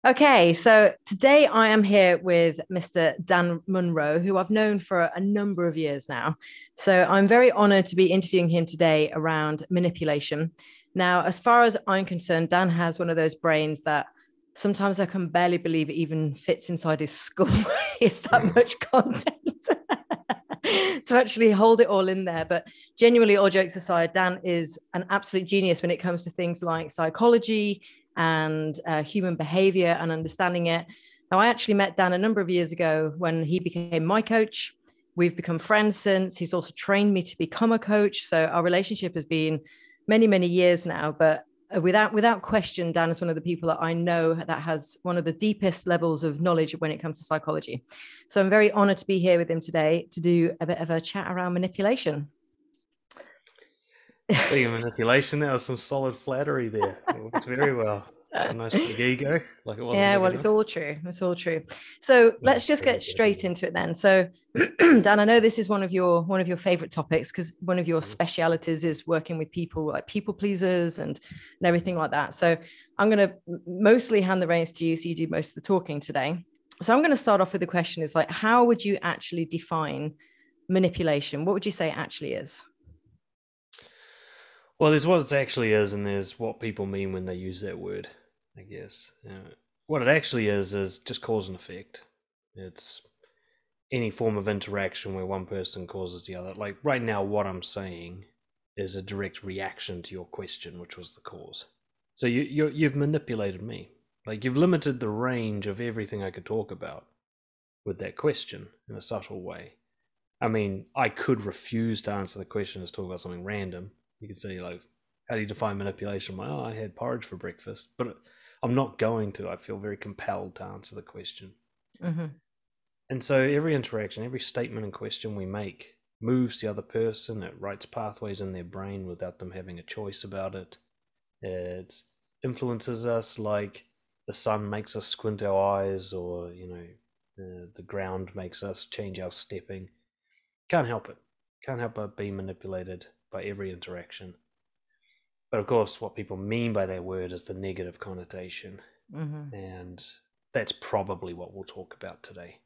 Okay, so today I am here with Mr. Dan Munro, who I've known for a number of years now. So I'm very honored to be interviewing him today around manipulation. Now, as far as I'm concerned, Dan has one of those brains that sometimes I can barely believe it even fits inside his skull. It's that much content to actually hold it all in there. But genuinely, all jokes aside, Dan is an absolute genius when it comes to things like psychology and human behavior and understanding it. Now, I actually met Dan a number of years ago when he became my coach. We've become friends since. He's also trained me to become a coach. So our relationship has been many, many years now. But without question, Dan is one of the people that I know that has one of the deepest levels of knowledge when it comes to psychology. So I'm very honored to be here with him today to do a bit of a chat around manipulation. Speaking of manipulation, there was some solid flattery there. It worked very well. A nice big ego, like it wasn't Yeah, big well, it's enough. all true. It's all true. So No, let's just very get good straight ego. into it then. So, Dan, I know this is one of your favorite topics because one of your Mhm. specialities is working with people like people pleasers and everything like that. So I'm going to mostly hand the reins to you, so you do most of the talking today. So I'm going to start off with the question: is like, how would you actually define manipulation? What would you say it actually is? Well, there's what it actually is, and there's what people mean when they use that word, I guess. What it actually is just cause and effect. It's any form of interaction where one person causes the other. Like right now, what I'm saying is a direct reaction to your question, which was the cause. So you've manipulated me. Like you've limited the range of everything I could talk about with that question in a subtle way. I mean, I could refuse to answer the question and talk about something random. You could say, like, how do you define manipulation? I'm like, oh, I had porridge for breakfast. But I'm not going to. I feel very compelled to answer the question. Mm-hmm. And so every interaction, every statement and question we make moves the other person. It writes pathways in their brain without them having a choice about it. It influences us like the sun makes us squint our eyes, or the ground makes us change our stepping. Can't help it. Can't help but be manipulated by every interaction. But of course, what people mean by that word is the negative connotation, Mm-hmm. and that's probably what we'll talk about today.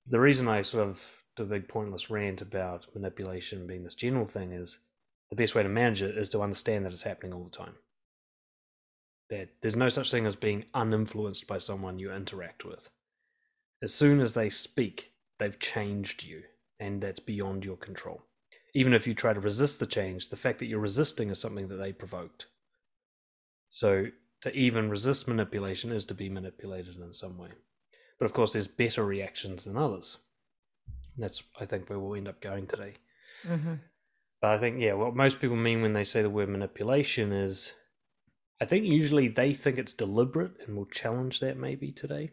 The reason I sort of do a big pointless rant about manipulation being this general thing is the best way to manage it is to understand that it's happening all the time. That there's no such thing as being uninfluenced by someone you interact with. As soon as they speak, they've changed you, and that's beyond your control. Even if you try to resist the change, the fact that you're resisting is something that they provoked. So to even resist manipulation is to be manipulated in some way. But of course, there's better reactions than others. That's, I think, where we'll end up going today. Mm-hmm. But I think, yeah, what most people mean when they say the word manipulation is, I think usually they think it's deliberate, and we'll challenge that maybe today,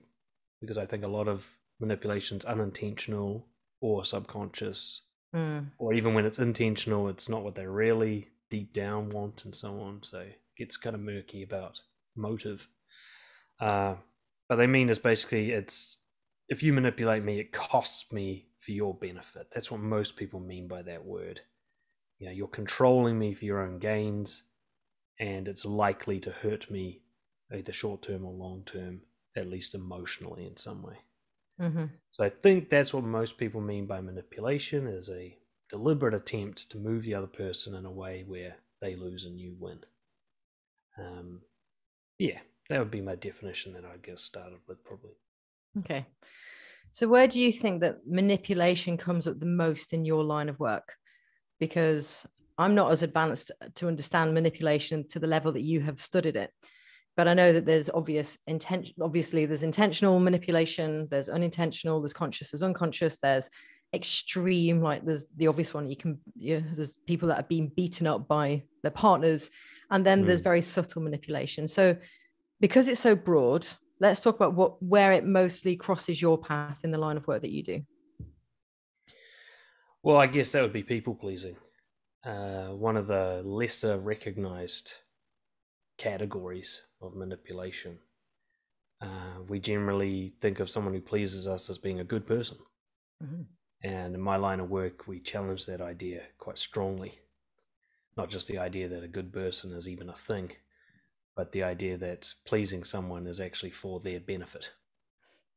because I think a lot of manipulation's unintentional or subconscious, Mm. or even when it's intentional, it's not what they really deep down want, and so on. So it gets kind of murky about motive. Uh, but they mean is basically it's if you manipulate me, it costs me for your benefit. That's what most people mean by that word. You're controlling me for your own gains, and it's likely to hurt me either short term or long term, at least emotionally in some way. Mm-hmm. So I think that's what most people mean by manipulation, is a deliberate attempt to move the other person in a way where they lose and you win. Um, yeah, that would be my definition that I'd get started with probably. Okay. So where do you think that manipulation comes up the most in your line of work? Because I'm not as advanced to understand manipulation to the level that you have studied it. But I know that there's obvious intention. Obviously, there's intentional manipulation, there's unintentional, there's conscious, there's unconscious, there's extreme, like there's the obvious one. There's people that are being beaten up by their partners, and then there's Mm. very subtle manipulation. So because it's so broad, let's talk about where it mostly crosses your path in the line of work that you do. Well, I guess that would be people pleasing. One of the lesser recognized categories of manipulation. We generally think of someone who pleases us as being a good person. Mm-hmm. And in my line of work, we challenge that idea quite strongly. Not just the idea that a good person is even a thing, but the idea that pleasing someone is actually for their benefit.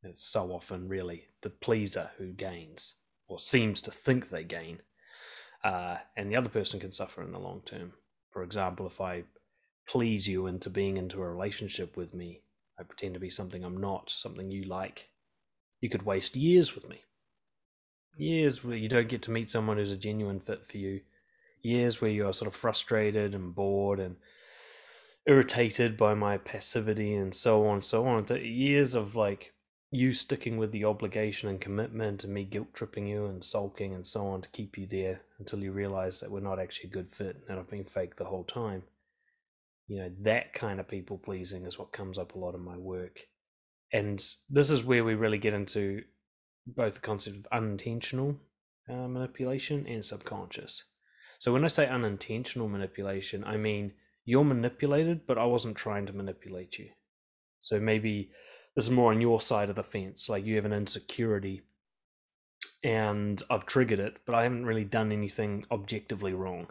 It's so often really the pleaser who gains, or seems to think they gain, and the other person can suffer in the long term. For example, if I please you into being into a relationship with me, I pretend to be something I'm not, something you like, you could waste years with me. Years where you don't get to meet someone who's a genuine fit for you. Years where you're sort of frustrated and bored and irritated by my passivity and so on and so on. Years of like you sticking with the obligation and commitment and me guilt tripping you and sulking and so on to keep you there until you realize that we're not actually a good fit and I've been fake the whole time. You know, that kind of people pleasing is what comes up a lot in my work. And this is where we really get into both the concept of unintentional manipulation and subconscious. So when I say unintentional manipulation, I mean you're manipulated, but I wasn't trying to manipulate you. So maybe this is more on your side of the fence, like you have an insecurity and I've triggered it, but I haven't really done anything objectively wrong.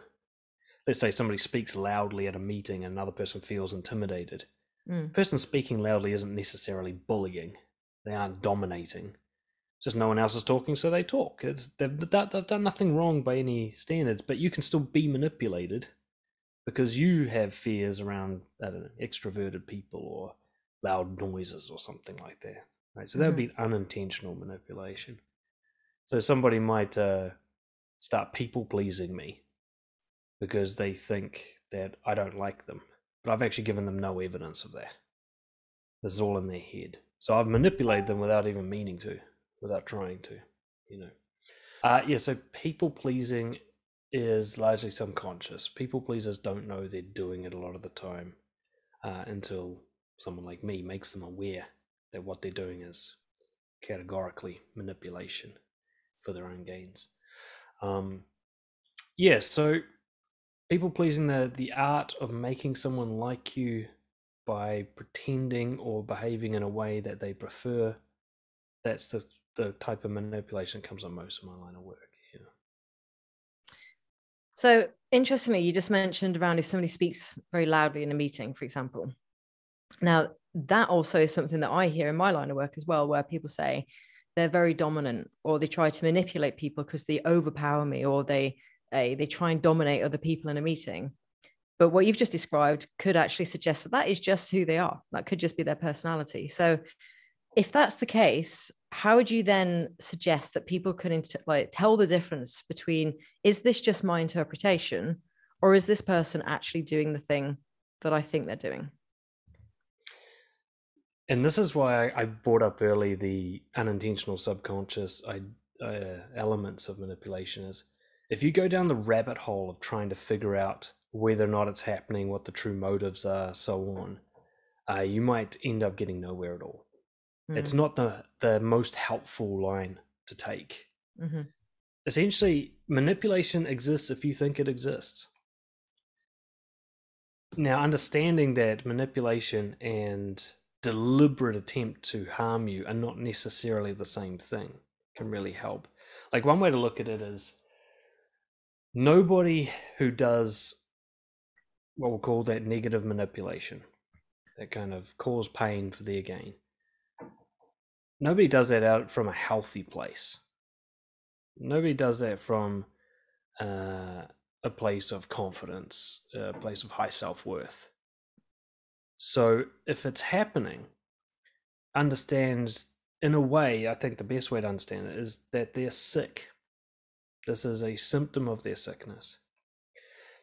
Let's say somebody speaks loudly at a meeting and another person feels intimidated. The person speaking loudly isn't necessarily bullying. They aren't dominating. Just no one else is talking, so they talk. They've done nothing wrong by any standards, but you can still be manipulated because you have fears around, I don't know, extroverted people or loud noises or something like that. Right? So that would be unintentional manipulation. So somebody might start people-pleasing me because they think that I don't like them, but I've actually given them no evidence of that. This is all in their head. So I've manipulated them without even meaning to, without trying to, you know. So people-pleasing is largely subconscious. People pleasers don't know they're doing it a lot of the time until someone like me makes them aware that what they're doing is categorically manipulation for their own gains. So people pleasing, the art of making someone like you by pretending or behaving in a way that they prefer, that's the type of manipulation that comes on most of my line of work. So interestingly, you just mentioned around if somebody speaks very loudly in a meeting, for example. Now, that also is something that I hear in my line of work as well, where people say they're very dominant or they try to manipulate people because they overpower me or they try and dominate other people in a meeting. But what you've just described could actually suggest that is just who they are. That could just be their personality. So if that's the case, how would you then suggest that people can tell the difference between, is this just my interpretation or is this person actually doing the thing that I think they're doing? And this is why I brought up early the unintentional subconscious elements of manipulation. Is if you go down the rabbit hole of trying to figure out whether or not it's happening, what the true motives are, so on, you might end up getting nowhere at all. It's not the most helpful line to take. Essentially, manipulation exists if you think it exists. Now, understanding that manipulation and deliberate attempt to harm you are not necessarily the same thing can really help. Like one way to look at it is nobody who does what we'll call that negative manipulation, that kind of cause pain for their gain, nobody does that out from a healthy place. Nobody does that from a place of confidence, a place of high self-worth. So if it's happening, understand, in a way, I think the best way to understand it is that they're sick. This is a symptom of their sickness.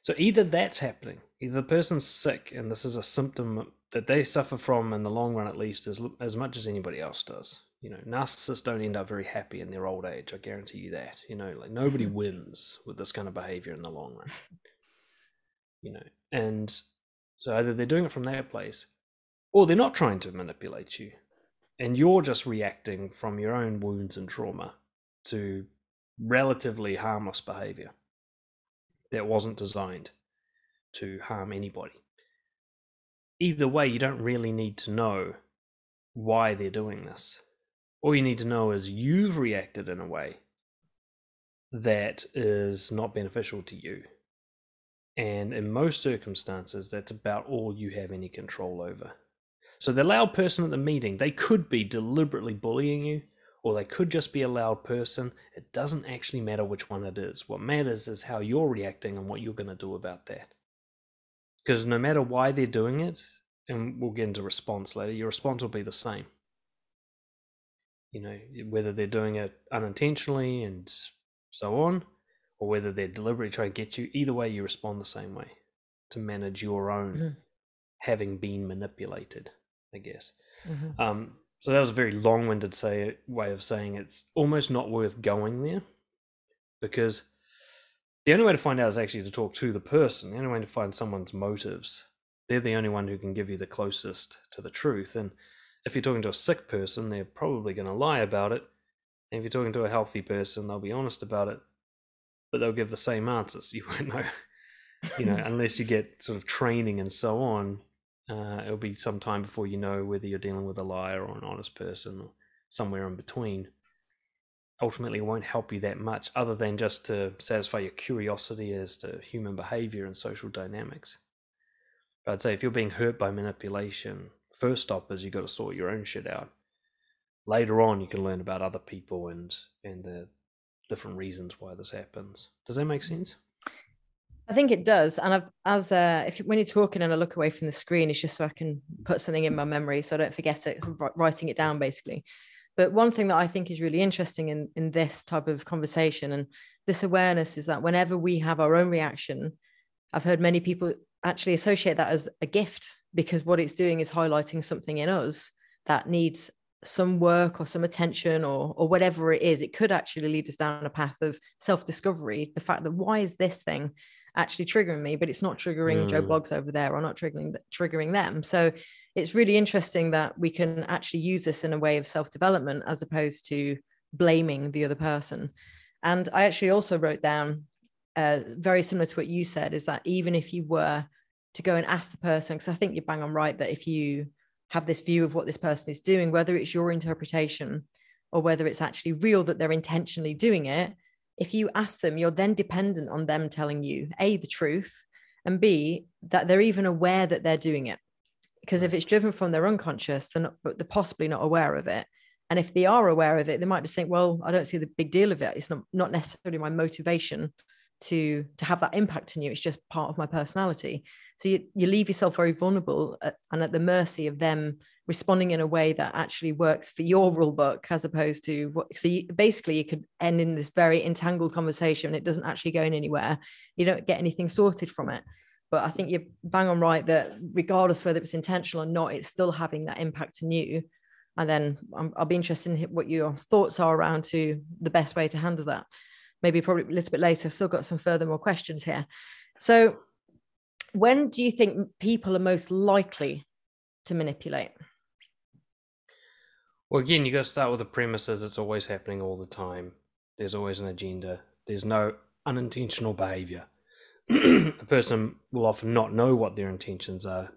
So either that's happening, either the person's sick and this is a symptom that they suffer from in the long run, at least as much as anybody else does. You know, narcissists don't end up very happy in their old age. I guarantee you that. You know, like nobody wins with this kind of behavior in the long run. You know, and so either they're doing it from that place or they're not trying to manipulate you. And you're just reacting from your own wounds and trauma to relatively harmless behavior that wasn't designed to harm anybody. Either way, you don't really need to know why they're doing this. All you need to know is you've reacted in a way that is not beneficial to you. And in most circumstances, that's about all you have any control over. So the loud person at the meeting, they could be deliberately bullying you, or they could just be a loud person. It doesn't actually matter which one it is. What matters is how you're reacting and what you're going to do about that. Because no matter why they're doing it, and we'll get into response later, your response will be the same. You know, whether they're doing it unintentionally and so on, or whether they're deliberately trying to get you, either way you respond the same way to manage your own having been manipulated, I guess. So that was a very long-winded way of saying it's almost not worth going there, because the only way to find out is actually to talk to the person. The only way to find someone's motives. They're the only one who can give you the closest to the truth. And if you're talking to a sick person, they're probably going to lie about it. And if you're talking to a healthy person, they'll be honest about it, but they'll give the same answers. You won't know, unless you get sort of training and so on. It'll be some time before you know whether you're dealing with a liar or an honest person or somewhere in between. Ultimately, it won't help you that much, other than just to satisfy your curiosity as to human behavior and social dynamics. But I'd say if you're being hurt by manipulation, first stop is you got to sort your own shit out. Later on, you can learn about other people and the different reasons why this happens. Does that make sense? I think it does. And when you're talking and I look away from the screen, it's just so I can put something in my memory so I don't forget it, writing it down basically. But one thing that I think is really interesting in this type of conversation and this awareness is that whenever we have our own reaction, I've heard many people actually associate that as a gift, because what it's doing is highlighting something in us that needs some work or some attention or whatever it is. It could actually lead us down a path of self-discovery. The fact that why is this thing actually triggering me, but it's not triggering Joe Bloggs over there or not triggering them. So it's really interesting that we can actually use this in a way of self-development as opposed to blaming the other person. And I actually also wrote down very similar to what you said, is that even if you were to go and ask the person, because I think you're bang on right, that if you have this view of what this person is doing, whether it's your interpretation or whether it's actually real that they're intentionally doing it, if you ask them, you're then dependent on them telling you, A, the truth, and B, that they're even aware that they're doing it. Because if it's driven from their unconscious, they're possibly not aware of it. And if they are aware of it, they might just think, well, I don't see the big deal of it. It's not necessarily my motivation to have that impact on you. It's just part of my personality. So you leave yourself very vulnerable and at the mercy of them responding in a way that actually works for your rule book, as opposed to basically you could end in this very entangled conversation. It doesn't actually go anywhere. You don't get anything sorted from it. But I think you're bang on right that regardless whether it's intentional or not, it's still having that impact on you. And then I'll be interested in what your thoughts are around to the best way to handle that. Maybe probably a little bit later. I've still got some more questions here. So when do you think people are most likely to manipulate? Well, again, you got to start with the premises. It's always happening all the time. There's always an agenda. There's no unintentional behavior. A person will often not know what their intentions are.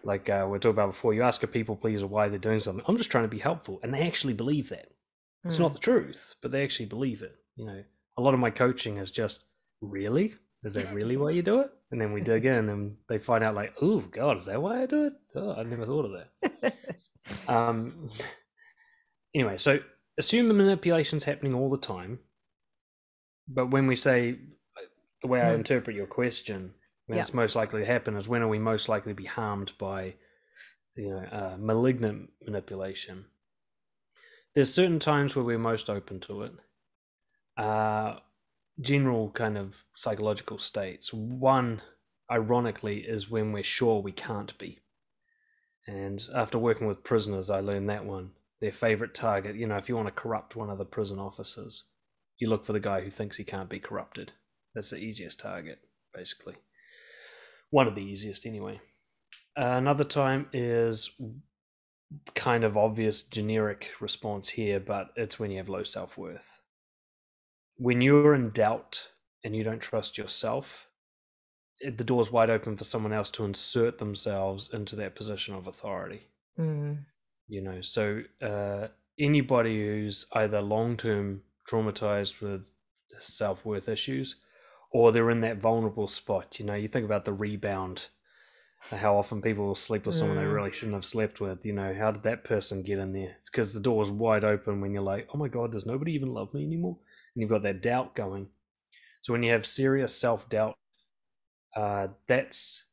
Like we were talking about before, you ask a people pleaser why they're doing something. I'm just trying to be helpful. And they actually believe that. It's not the truth, but they actually believe it. A lot of my coaching is just, really? Is that really why you do it? And then we dig in and they find out like, oh, God, is that why I do it? Oh, I never thought of that. Anyway, so assume the manipulation's happening all the time. But when we say, the way I interpret your question, when it's most likely to happen is when are we most likely to be harmed by, malignant manipulation? There's certain times where we're most open to it. General kind of psychological states. One, ironically, is when we're sure we can't be. And after working with prisoners, I learned that one. Their favorite target, if you want to corrupt one of the prison officers, you look for the guy who thinks he can't be corrupted. That's the easiest target, basically. One of the easiest, anyway. Another time is kind of obvious generic response here, but it's when you have low self-worth. When you're in doubt and you don't trust yourself, the door's wide open for someone else to insert themselves into that position of authority. So anybody who's either long-term traumatized with self-worth issues or they're in that vulnerable spot. You know, you think about the rebound, how often people will sleep with someone they really shouldn't have slept with. You know, how did that person get in there? It's because the door was wide open when you're like, oh my God, does nobody even love me anymore? And you've got that doubt going. So when you have serious self-doubt, that's,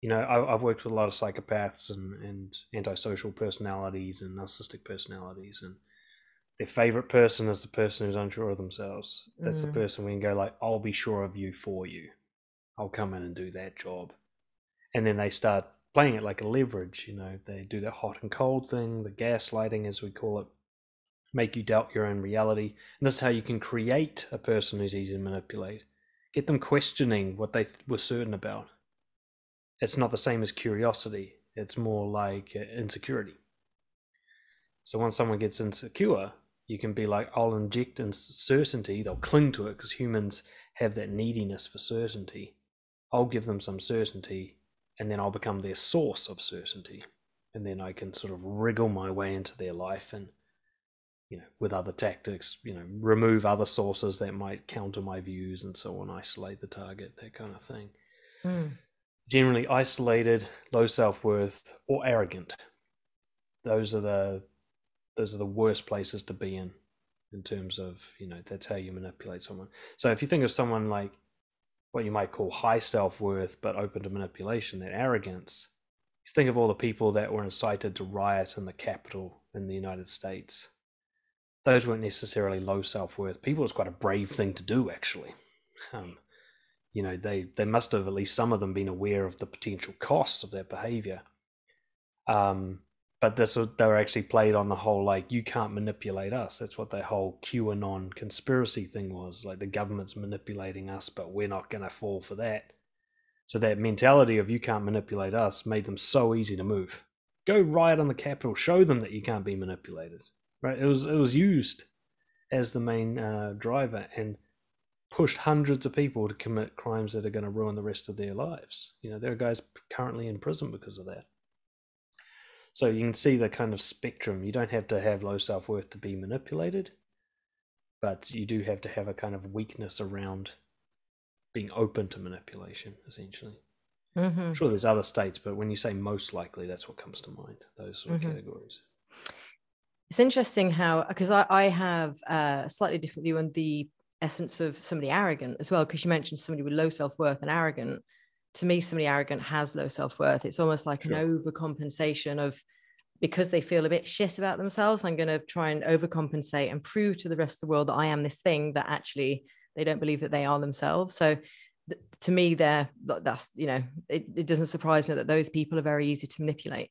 you know, I've worked with a lot of psychopaths and antisocial personalities and narcissistic personalities, and their favorite person is the person who's unsure of themselves. That's the person we can go like, I'll be sure of you for you. I'll come in and do that job. And then they start playing it like a leverage. You know, they do the hot and cold thing, the gaslighting as we call it, make you doubt your own reality. And this is how you can create a person who's easy to manipulate. Get them questioning what they were certain about. It's not the same as curiosity. It's more like insecurity. So once someone gets insecure, you can be like, I'll inject uncertainty. They'll cling to it because humans have that neediness for certainty. I'll give them some certainty, and then I'll become their source of certainty. And then I can sort of wriggle my way into their life and, you know, with other tactics, you know, remove other sources that might counter my views and so on, isolate the target, that kind of thing. Generally isolated, low self-worth, or arrogant. Those are the worst places to be in terms of, you know, that's how you manipulate someone. So if you think of someone like what you might call high self-worth but open to manipulation, that arrogance, just think of all the people that were incited to riot in the Capitol in the United States. Those weren't necessarily low self-worth people. It's quite a brave thing to do, actually. You know, they must have, at least some of them, been aware of the potential costs of that behavior. But they were actually played on the whole, like, you can't manipulate us. That's what the whole QAnon conspiracy thing was. Like, the government's manipulating us, but we're not going to fall for that. So that mentality of you can't manipulate us made them so easy to move. Go riot on the Capitol. Show them that you can't be manipulated. Right? It was used as the main driver and pushed hundreds of people to commit crimes that are going to ruin the rest of their lives. You know, there are guys currently in prison because of that. So you can see the kind of spectrum. You don't have to have low self-worth to be manipulated, but you do have to have a kind of weakness around being open to manipulation, essentially. I'm sure there's other states, but when you say most likely, that's what comes to mind, those sort of categories. It's interesting how, because I have a slightly different view on the essence of somebody arrogant as well, because you mentioned somebody with low self-worth and arrogant. To me, somebody arrogant has low self-worth. It's almost like an overcompensation of, because they feel a bit shit about themselves, I'm going to try and overcompensate and prove to the rest of the world that I am this thing that actually they don't believe that they are themselves. So to me, that's, you know, it doesn't surprise me that those people are very easy to manipulate.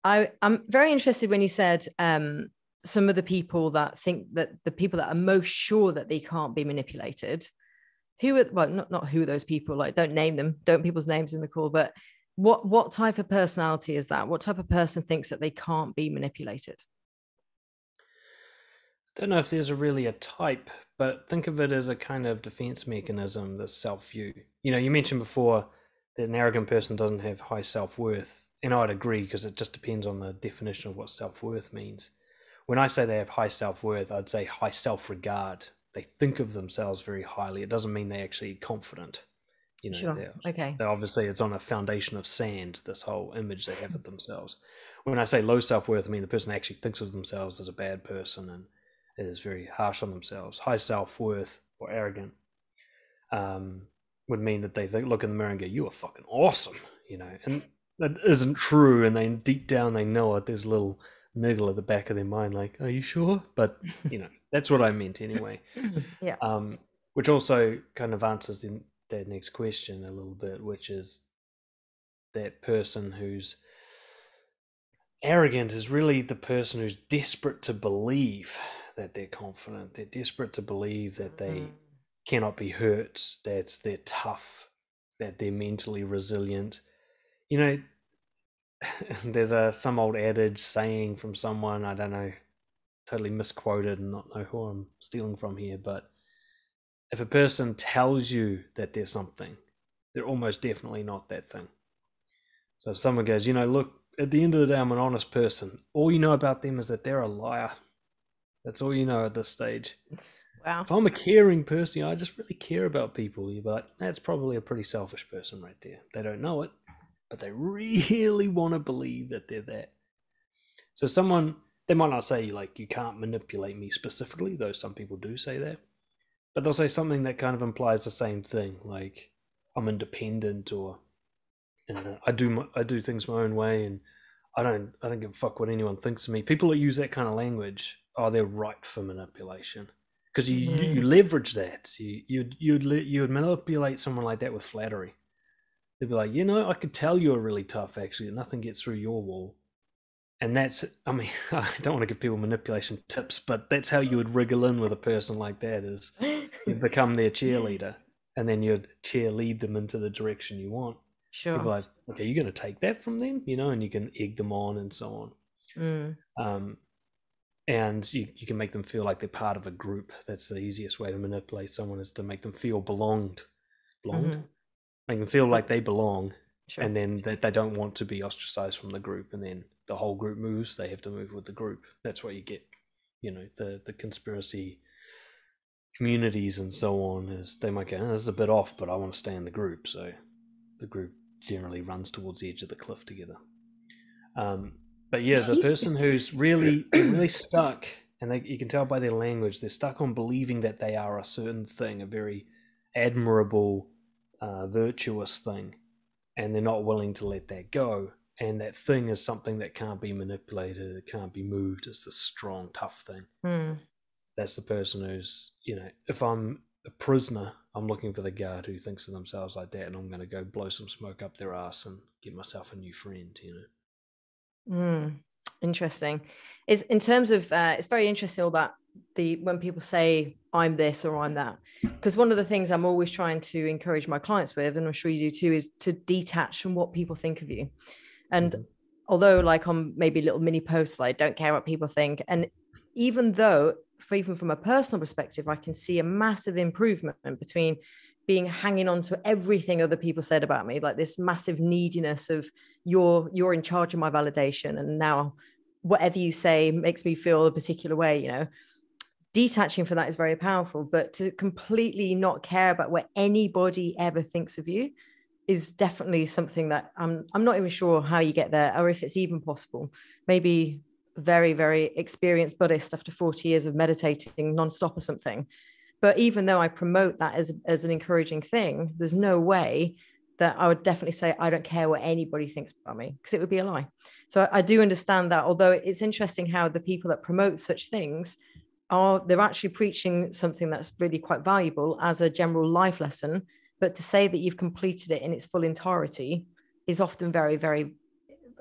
I'm very interested when you said some of the people that think that the people that are most sure that they can't be manipulated, not who are those people, like, don't name them, don't put people's names in the call, but what type of personality is that? What type of person thinks that they can't be manipulated? Don't know if there's really a type, but think of it as a kind of defense mechanism, this self-view. You know, you mentioned before that an arrogant person doesn't have high self-worth, and I'd agree, because it just depends on the definition of what self-worth means. When I say they have high self-worth, I'd say high self-regard. They think of themselves very highly. It doesn't mean they're actually confident. You know, they're obviously, it's on a foundation of sand, this whole image they have of themselves. When I say low self-worth, I mean the person actually thinks of themselves as a bad person and is very harsh on themselves. High self-worth or arrogant would mean that they look in the mirror and go, you are fucking awesome, you know, and that isn't true, and they deep down they know it. There's a little niggle at the back of their mind like, are you sure? But, you know, that's what I meant anyway. Which also kind of answers that next question a little bit, which is that person who's arrogant is really the person who's desperate to believe that they're confident. They're desperate to believe that they cannot be hurt, that they're tough, that they're mentally resilient. You know, there's some old adage saying from someone, I don't know, totally misquoted and not know who I'm stealing from here, but if a person tells you that there's something, they're almost definitely not that thing. So if someone goes, you know, look, at the end of the day, I'm an honest person, all you know about them is that they're a liar. That's all you know at this stage. Wow. If I'm a caring person, I just really care about people. You're like, that's probably a pretty selfish person right there. They don't know it, but they really want to believe that they're that. So they might not say, like, you can't manipulate me specifically, though some people do say that. But they'll say something that kind of implies the same thing, like, I'm independent, or I do things my own way, and I don't give a fuck what anyone thinks of me. People that use that kind of language, they're ripe for manipulation. Because you leverage that. You'd manipulate someone like that with flattery. They'd be like, I could tell you're really tough, actually, and nothing gets through your wall. And I don't want to give people manipulation tips, but that's how you would wriggle in with a person like that, is you become their cheerleader, and then you'd cheerlead them into the direction you want. Sure. People are like, okay, you're going to take that from them, and you can egg them on and so on. And you can make them feel like they're part of a group. That's the easiest way to manipulate someone, is to make them feel belonged. Make them feel like they belong, sure. And then that they don't want to be ostracized from the group, and then the whole group moves, they have to move with the group. That's what you get, the conspiracy communities and so on, is they might go, this is a bit off, but I want to stay in the group. So the group generally runs towards the edge of the cliff together. But yeah, the person who's really stuck, and you can tell by their language, they're stuck on believing that they are a certain thing, a very admirable, virtuous thing, and they're not willing to let that go. And that thing is something that can't be manipulated, it can't be moved. It's the strong, tough thing. That's the person who's, if I'm a prisoner, I'm looking for the guard who thinks of themselves like that, and I'm going to go blow some smoke up their ass and get myself a new friend, Interesting. Is in terms of it's very interesting all that when people say I'm this or I'm that, because one of the things I'm always trying to encourage my clients with, and I'm sure you do too, is to detach from what people think of you. And although, like, on maybe little mini posts like don't care what people think, and even though even from a personal perspective, I can see a massive improvement between hanging on to everything other people said about me, like this massive neediness of you're in charge of my validation, and now whatever you say makes me feel a particular way. Detaching from that is very powerful, but to completely not care about what anybody ever thinks of you is definitely something that I'm not even sure how you get there, or if it's even possible. Maybe very, very experienced Buddhist after 40 years of meditating nonstop or something. But even though I promote that as an encouraging thing, there's no way that I would definitely say I don't care what anybody thinks about me, because it would be a lie. So I do understand that, although it's interesting how the people that promote such things they're actually preaching something that's really quite valuable as a general life lesson. But to say that you've completed it in its full entirety is often very, very,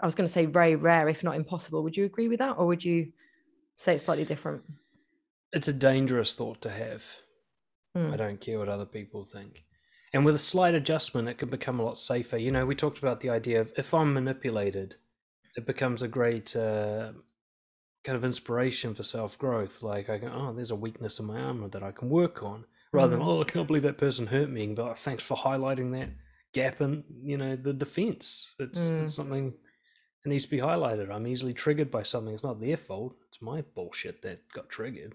I was going to say very rare, if not impossible. Would you agree with that? Or would you say it's slightly different? It's a dangerous thought to have. I don't care what other people think. And with a slight adjustment, it can become a lot safer. We talked about the idea of, if I'm manipulated, it becomes a great kind of inspiration for self-growth. Like, I go, there's a weakness in my armor that I can work on. Rather than, I can't believe that person hurt me. And be like, thanks for highlighting that gap in, the defense. It's something that needs to be highlighted. I'm easily triggered by something. It's not their fault. It's my bullshit that got triggered,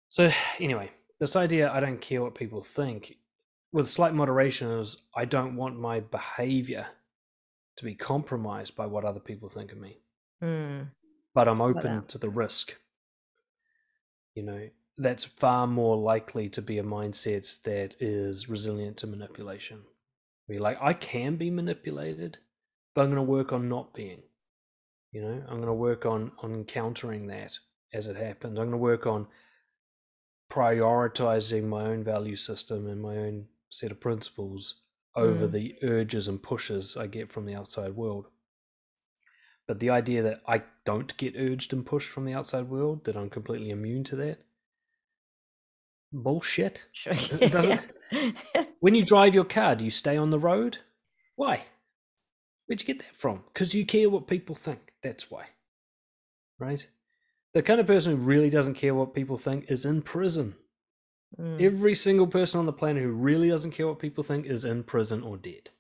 So anyway, this idea, I don't care what people think, with slight moderation, is I don't want my behavior to be compromised by what other people think of me. But I'm open to the risk. That's far more likely to be a mindset that is resilient to manipulation. Where you're like, I can be manipulated, but I'm going to work on not being. I'm going to work on encountering that as it happens. I'm going to work on prioritizing my own value system and my own set of principles over the urges and pushes I get from the outside world. But the idea that I don't get urged and pushed from the outside world, that I'm completely immune to that, bullshit. Sure. It doesn't. When you drive your car, do you stay on the road? Why? Where'd you get that from? Because you care what people think. That's why. Right? The kind of person who really doesn't care what people think is in prison. Every single person on the planet who really doesn't care what people think is in prison or dead.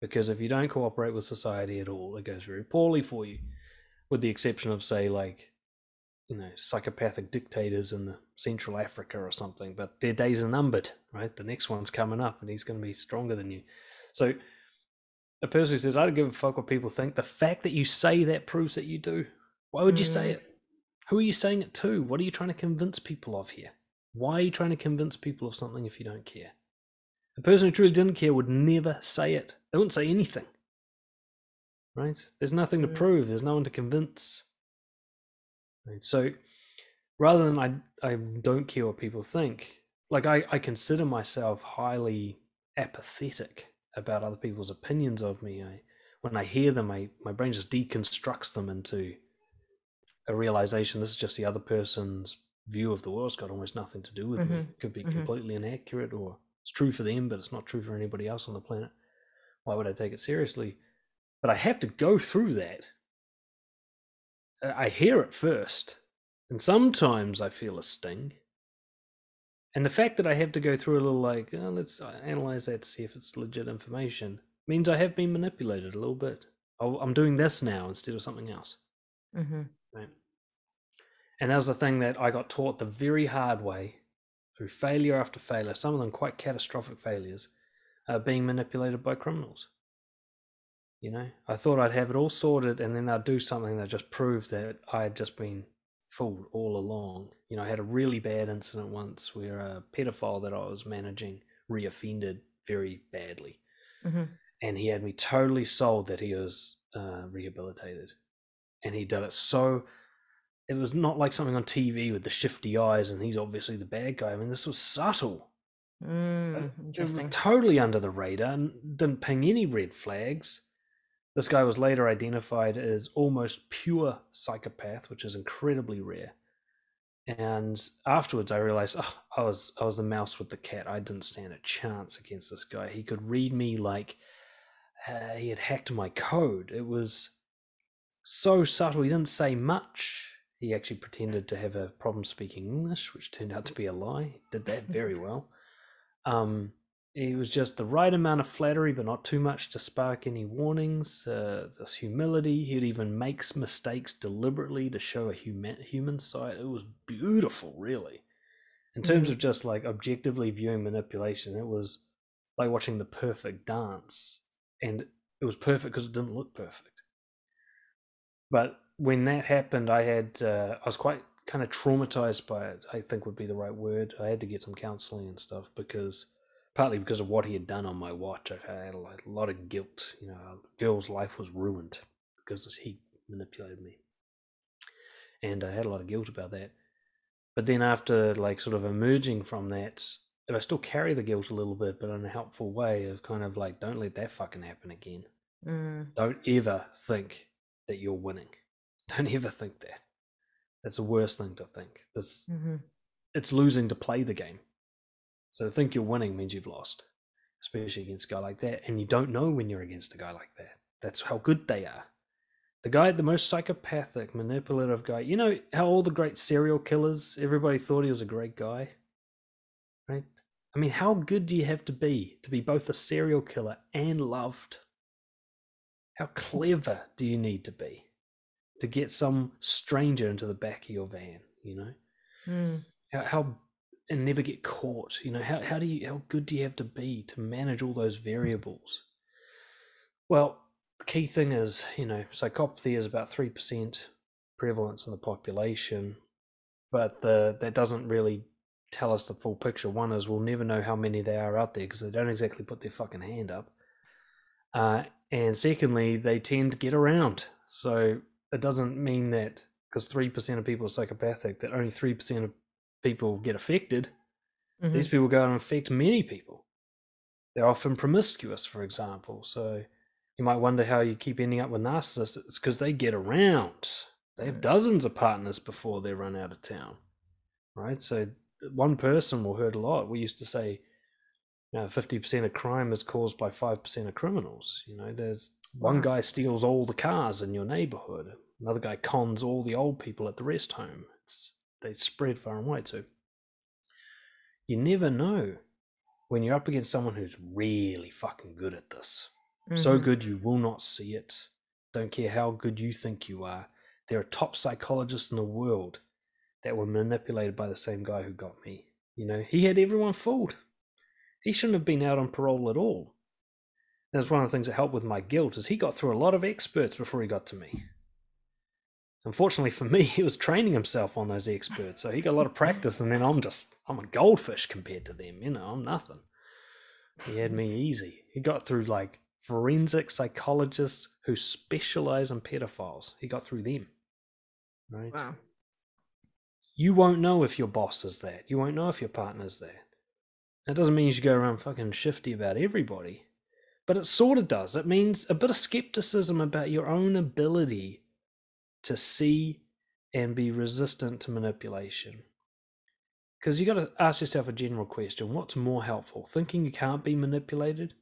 Because if you don't cooperate with society at all, it goes very poorly for you. With the exception of, say, like, psychopathic dictators in the Central Africa or something, but their days are numbered, right? The next one's coming up and he's going to be stronger than you. So a person who says, I don't give a fuck what people think, the fact that you say that proves that you do. Why would you say it? Who are you saying it to? What are you trying to convince people of here? Why are you trying to convince people of something if you don't care? A person who truly didn't care would never say it. They wouldn't say anything. Right? There's nothing to prove. There's no one to convince. Right? So rather than I don't care what people think, like I consider myself highly apathetic about other people's opinions of me. When I hear them, my brain just deconstructs them into a realization this is just the other person's view of the world. It's got almost nothing to do with me. It could be completely inaccurate, or it's true for them, but it's not true for anybody else on the planet. Why would I take it seriously? But I have to go through that. I hear it first, and sometimes I feel a sting. And the fact that I have to go through a little let's analyze that to see if it's legit information means I have been manipulated a little bit. I'm doing this now instead of something else. Right? And that was the thing that I got taught the very hard way, through failure after failure, some of them quite catastrophic failures, being manipulated by criminals. I thought I'd have it all sorted, and then they'd do something that just proved that I had just been fooled all along. I had a really bad incident once where a pedophile that I was managing reoffended very badly. And he had me totally sold that he was rehabilitated. And he did it so... It was not like something on TV with the shifty eyes and he's obviously the bad guy. I mean, this was subtle. Interesting. It was totally under the radar and didn't ping any red flags. This guy was later identified as almost pure psychopath, which is incredibly rare. And afterwards, I realized, I was the mouse with the cat. I didn't stand a chance against this guy. He could read me like he had hacked my code. It was so subtle. He didn't say much. He actually pretended to have a problem speaking English, which turned out to be a lie. He did that very well. It was just the right amount of flattery, but not too much to spark any warnings. This humility. He'd even make mistakes deliberately to show a human side. It was beautiful, really. In terms of just like objectively viewing manipulation, it was like watching the perfect dance. And it was perfect because it didn't look perfect. But when that happened, I was quite kind of traumatized by it, I think would be the right word. I had to get some counseling and stuff partly because of what he had done on my watch. I had a lot of guilt. A girl's life was ruined because he manipulated me. And I had a lot of guilt about that. But then after sort of emerging from that, I still carry the guilt a little bit, but in a helpful way of kind of don't let that fucking happen again. Don't ever think that you're winning. Don't ever think that. That's the worst thing to think. It's losing to play the game. So to think you're winning means you've lost, especially against a guy like that. And you don't know when you're against a guy like that. That's how good they are. The most psychopathic, manipulative guy. You know how all the great serial killers, everybody thought he was a great guy? Right? I mean, how good do you have to be both a serial killer and loved? How clever do you need to be to get some stranger into the back of your van, How and never get caught, how good do you have to be to manage all those variables? Well, the key thing is, psychopathy is about 3% prevalence in the population, but that doesn't really tell us the full picture. One is we'll never know how many there are out there because they don't exactly put their fucking hand up. And secondly, they tend to get around. So it doesn't mean that because 3% of people are psychopathic, that only 3% of people get affected. These people go and affect many people. They're often promiscuous, for example. So you might wonder how you keep ending up with narcissists. It's because they get around. They have dozens of partners before they run out of town, right? So one person will hurt a lot. We used to say 50% of crime is caused by 5% of criminals. There's one guy steals all the cars in your neighborhood. Another guy cons all the old people at the rest home. They spread far and wide. So you never know when you're up against someone who's really fucking good at this. So good you will not see it. Don't care how good you think you are. There are top psychologists in the world that were manipulated by the same guy who got me. You know, he had everyone fooled. He shouldn't have been out on parole at all. That's one of the things that helped with my guilt, is he got through a lot of experts before he got to me. Unfortunately for me, he was training himself on those experts, so he got a lot of practice, and then I'm a goldfish compared to them. You know, I'm nothing. He had me easy. He got through like forensic psychologists who specialize in pedophiles. He got through them. Right? Wow. You won't know if your boss is that. You won't know if your partner's that. That doesn't mean you should go around fucking shifty about everybody. But it sort of does. It means a bit of skepticism about your own ability to see and be resistant to manipulation. Because you got to ask yourself a general question. What's more helpful? Thinking you can't be manipulated,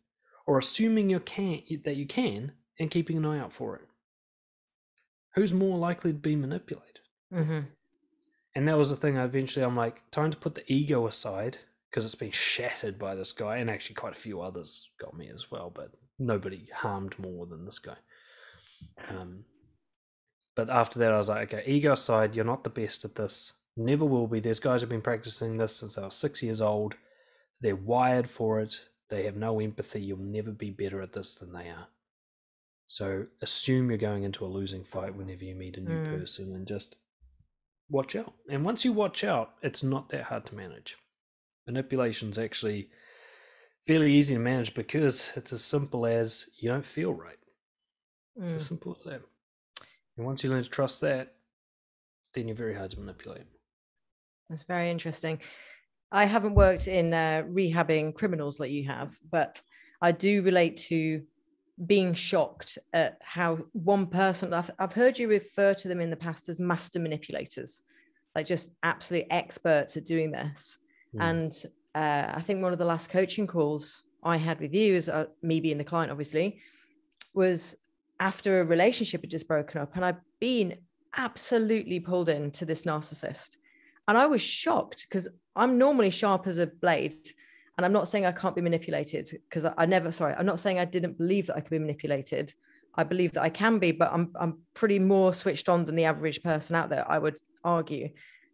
or assuming that you can and keeping an eye out for it? Who's more likely to be manipulated? Mm-hmm. And that was the thing. I'm like, time to put the ego aside, because it's been shattered by this guy, and actually quite a few others got me as well, but nobody harmed more than this guy. But after that, I was like, okay, ego aside, you're not the best at this. Never will be. There's guys who've been practicing this since they were 6 years old. They're wired for it. They have no empathy. You'll never be better at this than they are. So assume you're going into a losing fight whenever you meet a new person, and just watch out. And once you watch out, it's not that hard to manage. Manipulation's actually fairly easy to manage, because it's as simple as you don't feel right. It's as simple as that. And once you learn to trust that, then you're very hard to manipulate. That's very interesting. I haven't worked in rehabbing criminals like you have, but I do relate to being shocked at how one person, I've heard you refer to them in the past as master manipulators, like just absolute experts at doing this. And I think one of the last coaching calls I had with you, as me being the client, obviously, was after a relationship had just broken up, and I'd been absolutely pulled into this narcissist. And I was shocked, because I'm normally sharp as a blade. And I'm not saying I can't be manipulated, because I'm not saying I didn't believe that I could be manipulated. I believe that I can be, but I'm pretty more switched on than the average person out there, I would argue,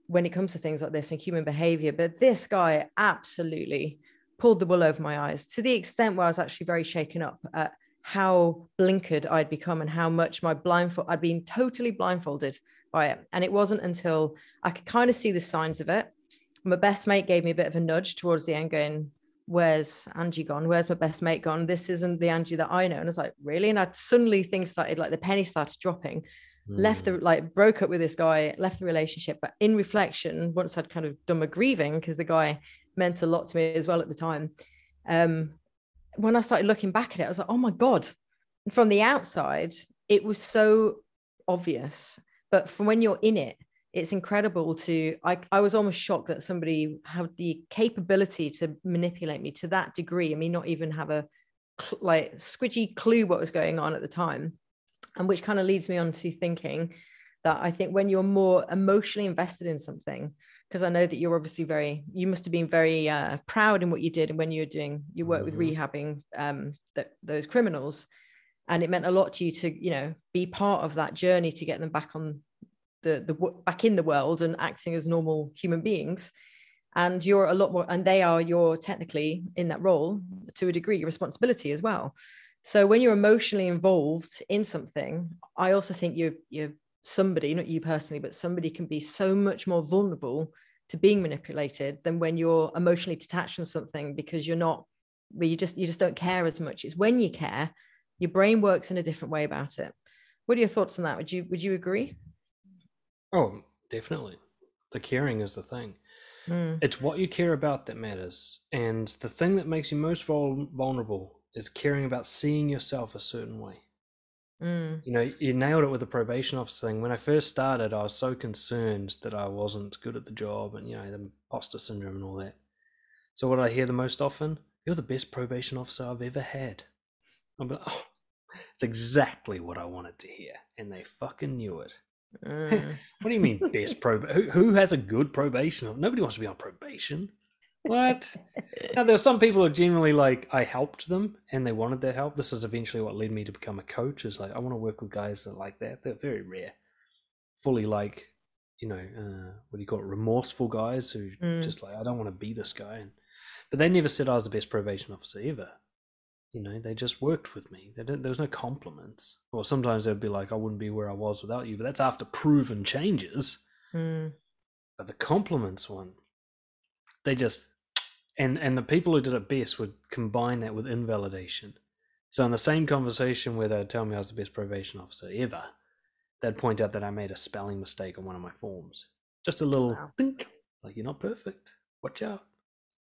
when it comes to things like this and human behavior. But this guy absolutely pulled the wool over my eyes, to the extent where I was actually very shaken up at how blinkered I'd become, and how much I'd been totally blindfolded by it. And it wasn't until I could kind of see the signs of it. My best mate gave me a bit of a nudge towards the end, going, where's Angie gone? Where's my best mate gone? This isn't the Angie that I know. And I was like, really? And I suddenly, things started, like the penny started dropping. Broke up with this guy, left the relationship. But in reflection, once I'd kind of done my grieving, because the guy meant a lot to me as well at the time, when I started looking back at it, I was like, oh my God. And from the outside, it was so obvious. But from when you're in it, it's incredible I was almost shocked that somebody had the capability to manipulate me to that degree. I mean, not even have a squidgy clue what was going on at the time. And which kind of leads me on to thinking that I think when you're more emotionally invested in something, because I know that you're obviously you must have been very proud in what you did, and when you were doing your work with rehabbing those criminals, and it meant a lot to you to, be part of that journey to get them back on back in the world and acting as normal human beings. And you're a lot more, and you're technically in that role to a degree, your responsibility as well. So when you're emotionally involved in something, I also think you're somebody, not you personally, but somebody can be so much more vulnerable to being manipulated than when you're emotionally detached from something, because you just don't care as much. It's when you care, your brain works in a different way about it. What are your thoughts on that? Would you agree? Oh, definitely. The caring is the thing. It's what you care about that matters. And the thing that makes you most vulnerable is caring about seeing yourself a certain way. You nailed it with the probation officer thing. When I first started, I was so concerned that I wasn't good at the job, and the imposter syndrome and all that. So what I hear the most often, you're the best probation officer I've ever had. I'm like, oh, it's exactly what I wanted to hear, and they fucking knew it. What do you mean best probation? Who has a good probation? Nobody wants to be on probation. What? Now, there are some people who are generally like, I helped them and they wanted that help. This is eventually what led me to become a coach, is like, I want to work with guys that are like that. They're very rare. Fully what do you call it, remorseful guys who just like, I don't want to be this guy. But they never said I was the best probation officer ever. They just worked with me. There was no compliments. Or sometimes they'd be like, I wouldn't be where I was without you. But that's after proven changes. But the compliments one, they just, and the people who did it best would combine that with invalidation. So in the same conversation where they'd tell me I was the best probation officer ever, they'd point out that I made a spelling mistake on one of my forms. Just a little think, like, you're not perfect. Watch out.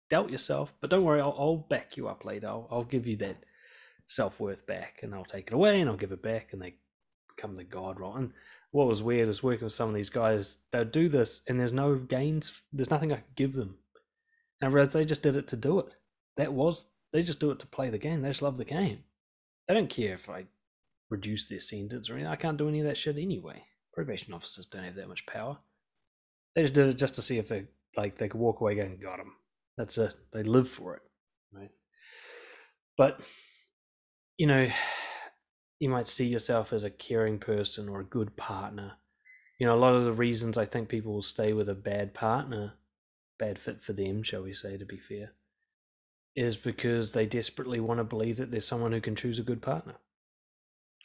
Doubt yourself. But don't worry, I'll back you up later. I'll give you that self-worth back, and I'll take it away and I'll give it back, and they become the god role. And what was weird is working with some of these guys, they'd do this and there's no gains. There's nothing I could give them. And I realized they just did it to do it. They just do it to play the game. They just love the game. They don't care if I reduce their sentence or anything. I can't do any of that shit anyway. Probation officers don't have that much power. They just did it just to see if they could walk away going, got them. That's it. They live for it, right? But, you might see yourself as a caring person or a good partner. A lot of the reasons I think people will stay with a bad partner, bad fit for them, shall we say, to be fair, is because they desperately want to believe that there's someone who can choose a good partner.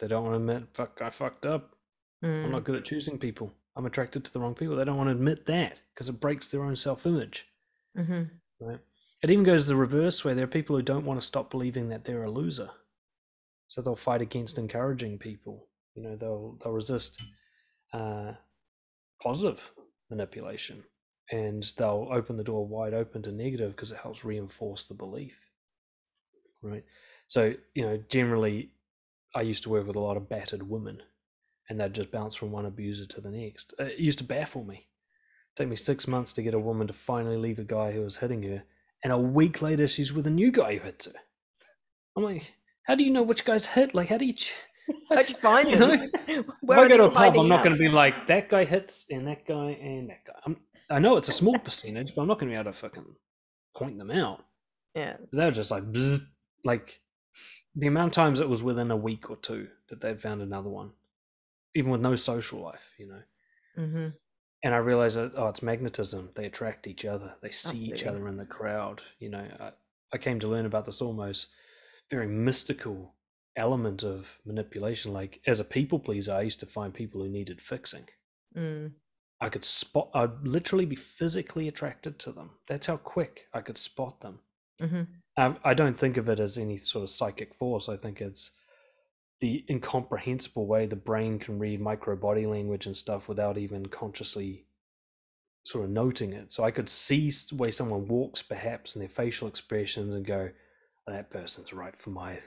They don't want to admit, fuck, I fucked up. I'm not good at choosing people. I'm attracted to the wrong people. They don't want to admit that because it breaks their own self-image. Right? It even goes the reverse way. There are people who don't want to stop believing that they're a loser. So they'll fight against encouraging people. They'll resist positive manipulation. And they'll open the door wide open to negative because it helps reinforce the belief, right? So, generally, I used to work with a lot of battered women, and they'd just bounce from one abuser to the next. It used to baffle me. It'd take me 6 months to get a woman to finally leave a guy who was hitting her, and a week later, she's with a new guy who hits her. I'm like, how do you know which guy's hit? Like, how do you... How'd you find them? If I go to a pub, I'm not going to be like, that guy hits, and that guy, and that guy. I know it's a small percentage, but I'm not going to be able to fucking point them out. Yeah. They're just like, bzz, like the amount of times it was within a week or two that they'd found another one, even with no social life, And I realized that, it's magnetism. They attract each other. They see each other in the crowd. I came to learn about this almost very mystical element of manipulation. Like, as a people pleaser, I used to find people who needed fixing. I'd literally be physically attracted to them. That's how quick I could spot them. I don't think of it as any sort of psychic force. I think it's the incomprehensible way the brain can read micro body language and stuff without even consciously sort of noting it. So I could see the way someone walks perhaps and their facial expressions and go, that person's right for my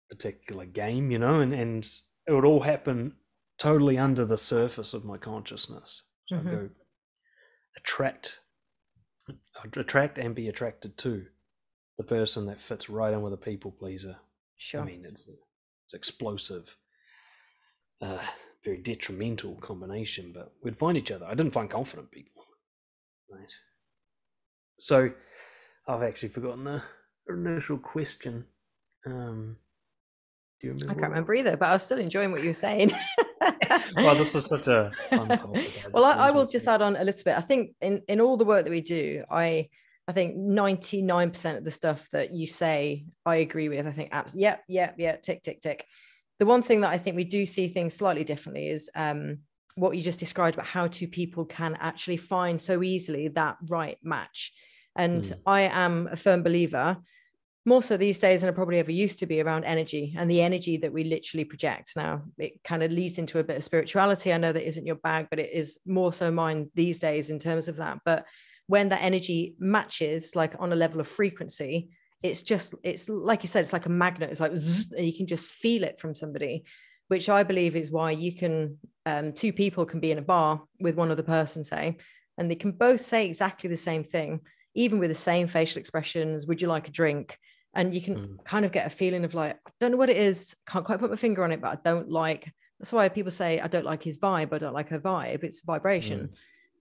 particular game, and it would all happen totally under the surface of my consciousness. So I go attract and be attracted to the person that fits right in with a people pleaser. Sure. I mean, it's explosive, very detrimental combination, but we'd find each other. I didn't find confident people. Right. So I've actually forgotten the initial question. Do you remember? I can't remember either, but I was still enjoying what you were saying. Well, this is such a fun topic. I will just add on a little bit. I think in all the work that we do, I think 99% of the stuff that you say, I agree with. I think, yeah, tick, tick, tick. The one thing that I think we do see things slightly differently is what you just described about how two people can actually find so easily that right match. And I am a firm believer, more so these days than I probably ever used to be, around energy and the energy that we literally project. Now, it kind of leads into a bit of spirituality. I know that isn't your bag, but it is more so mine these days in terms of that. But when that energy matches, like on a level of frequency, it's like you said, it's like a magnet. It's like zzz, and you can just feel it from somebody, which I believe is why you can, two people can be in a bar with one other person, say, and they can both say exactly the same thing, even with the same facial expressions. Would you like a drink? And you can kind of get a feeling of like, I don't know what it is. Can't quite put my finger on it, but I don't like, that's why people say, I don't like his vibe. I don't like her vibe. It's vibration,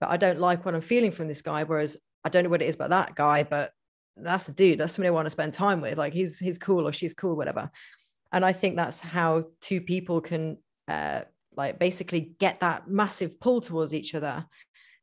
but I don't like what I'm feeling from this guy. Whereas I don't know what it is about that guy, but that's a dude. That's somebody I want to spend time with. Like he's cool or she's cool, whatever. And I think that's how two people can like basically get that massive pull towards each other.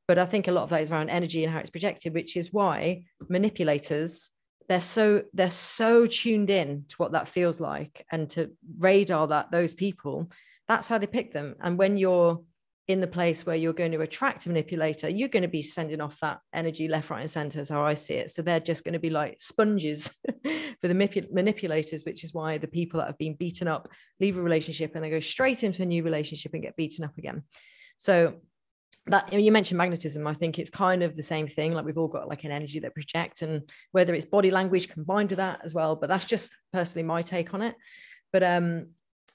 But I think a lot of that is around energy and how it's projected, which is why manipulators, they're so tuned in to what that feels like and to radar that those people. That's how they pick them. And when you're in the place where you're going to attract a manipulator, you're going to be sending off that energy left, right, and center, is how I see it. So they're just going to be like sponges for the manipulators, which is why the people that have been beaten up leave a relationship and they go straight into a new relationship and get beaten up again. So that, you mentioned magnetism, I think it's kind of the same thing. Like we've all got like an energy that project, and whether it's body language combined with that as well. But that's just personally my take on it. But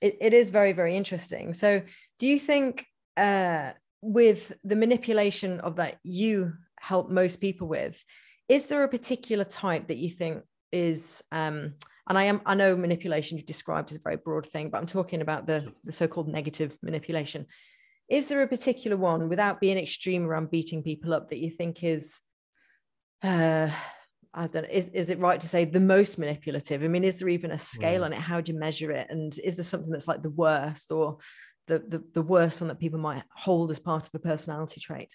it is very, very interesting. So do you think with the manipulation of that you help most people with, is there a particular type that you think is and I know manipulation you've described as a very broad thing, but I'm talking about the so-called negative manipulation. Is there a particular one, without being extreme around beating people up, that you think is I don't know, is it right to say the most manipulative? I mean, is there even a scale on it? How do you measure it? And is there something that's like the worst, or the worst one that people might hold as part of a personality trait?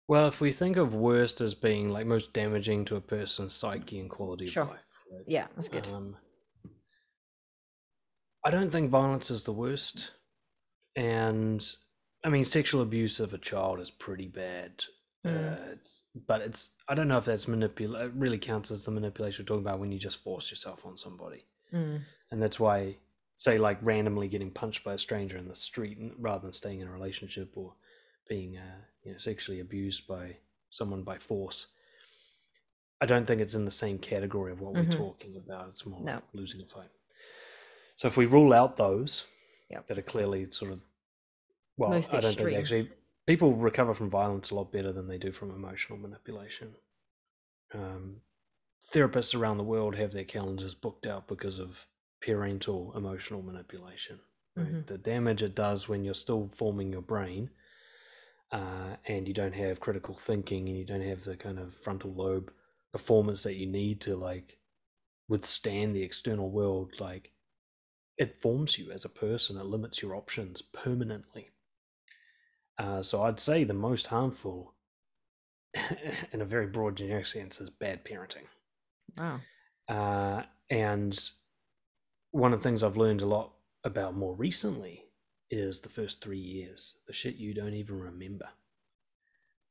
Well, if we think of worst as being like most damaging to a person's psyche and quality of life, right? Yeah, that's good. I don't think violence is the worst. And I mean, sexual abuse of a child is pretty bad. But I don't know if that's really counts as the manipulation we're talking about when you just force yourself on somebody. And that's why, say, like randomly getting punched by a stranger in the street rather than staying in a relationship, or being sexually abused by someone by force, I don't think it's in the same category of what we're talking about. It's more like losing a fight. So if we rule out those that are clearly sort of, well, most I don't think actually people recover from violence a lot better than they do from emotional manipulation. Therapists around the world have their calendars booked out because of parental emotional manipulation. Right? The damage it does when you're still forming your brain, and you don't have critical thinking, and you don't have the kind of frontal lobe performance that you need to like withstand the external world. Like, it forms you as a person. It limits your options permanently. So I'd say the most harmful, in a very broad generic sense, is bad parenting. Wow. And one of the things I've learned a lot about more recently is the first 3 years, the shit you don't even remember.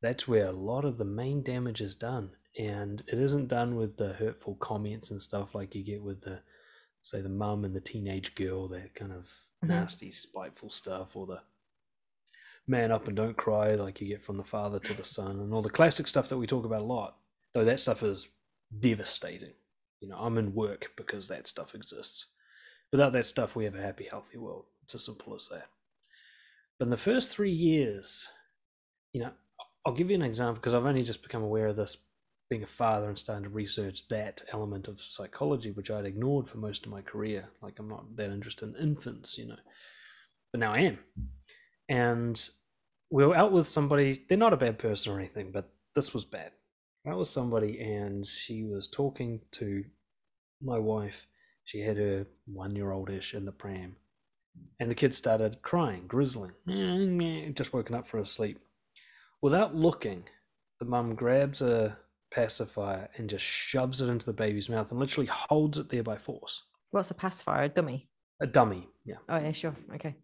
That's where a lot of the main damage is done. And it isn't done with the hurtful comments and stuff like you get with the, say, the mum and the teenage girl, that kind of nasty, spiteful stuff, or the man up and don't cry like you get from the father to the son, and all the classic stuff that we talk about a lot. Though that stuff is devastating. I'm in work because that stuff exists. Without that stuff, we have a happy, healthy world. It's as simple as that. But in the first 3 years, I'll give you an example, because I've only just become aware of this being a father and starting to research that element of psychology, which I'd ignored for most of my career. Like, I'm not that interested in infants, but now I am. And we were out with somebody. They're not a bad person or anything, but this was bad. That was somebody, and she was talking to my wife. She had her 1-year-old-ish in the pram, and the kid started crying, grizzling, just woken up from his sleep. Without looking, the mum grabs a pacifier and just shoves it into the baby's mouth and literally holds it there by force. What's a pacifier? A dummy? A dummy, yeah. Oh, yeah, sure. Okay.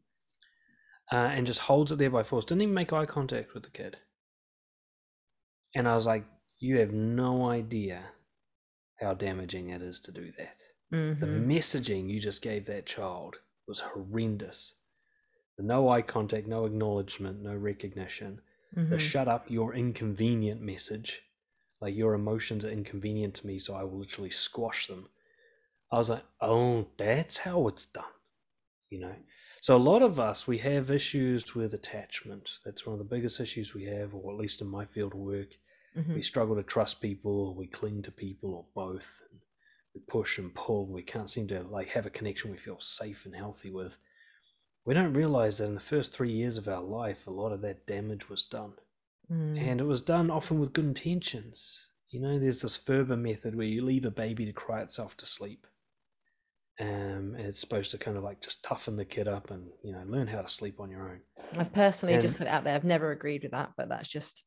And just holds it there by force. Didn't even make eye contact with the kid. And I was like, you have no idea how damaging it is to do that. The messaging you just gave that child was horrendous. The no eye contact, no acknowledgement, no recognition. The shut up, you're inconvenient message. Like, your emotions are inconvenient to me, so I will literally squash them. I was like, oh, that's how it's done. So a lot of us, we have issues with attachment. That's one of the biggest issues we have, or at least in my field of work. We struggle to trust people, or we cling to people, or both. And we push and pull. We can't seem to have a connection we feel safe and healthy with. We don't realize that in the first 3 years of our life, a lot of that damage was done. And it was done often with good intentions. There's this Ferber method where you leave a baby to cry itself to sleep. It's supposed to kind of like just toughen the kid up and, you know, learn how to sleep on your own. I've personally just put it out there. I've never agreed with that, but that's just.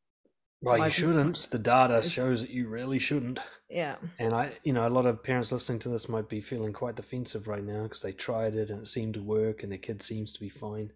Well, you shouldn't. The data shows that you really shouldn't. Yeah. And a lot of parents listening to this might be feeling quite defensive right now because they tried it and it seemed to work and their kid seems to be fine.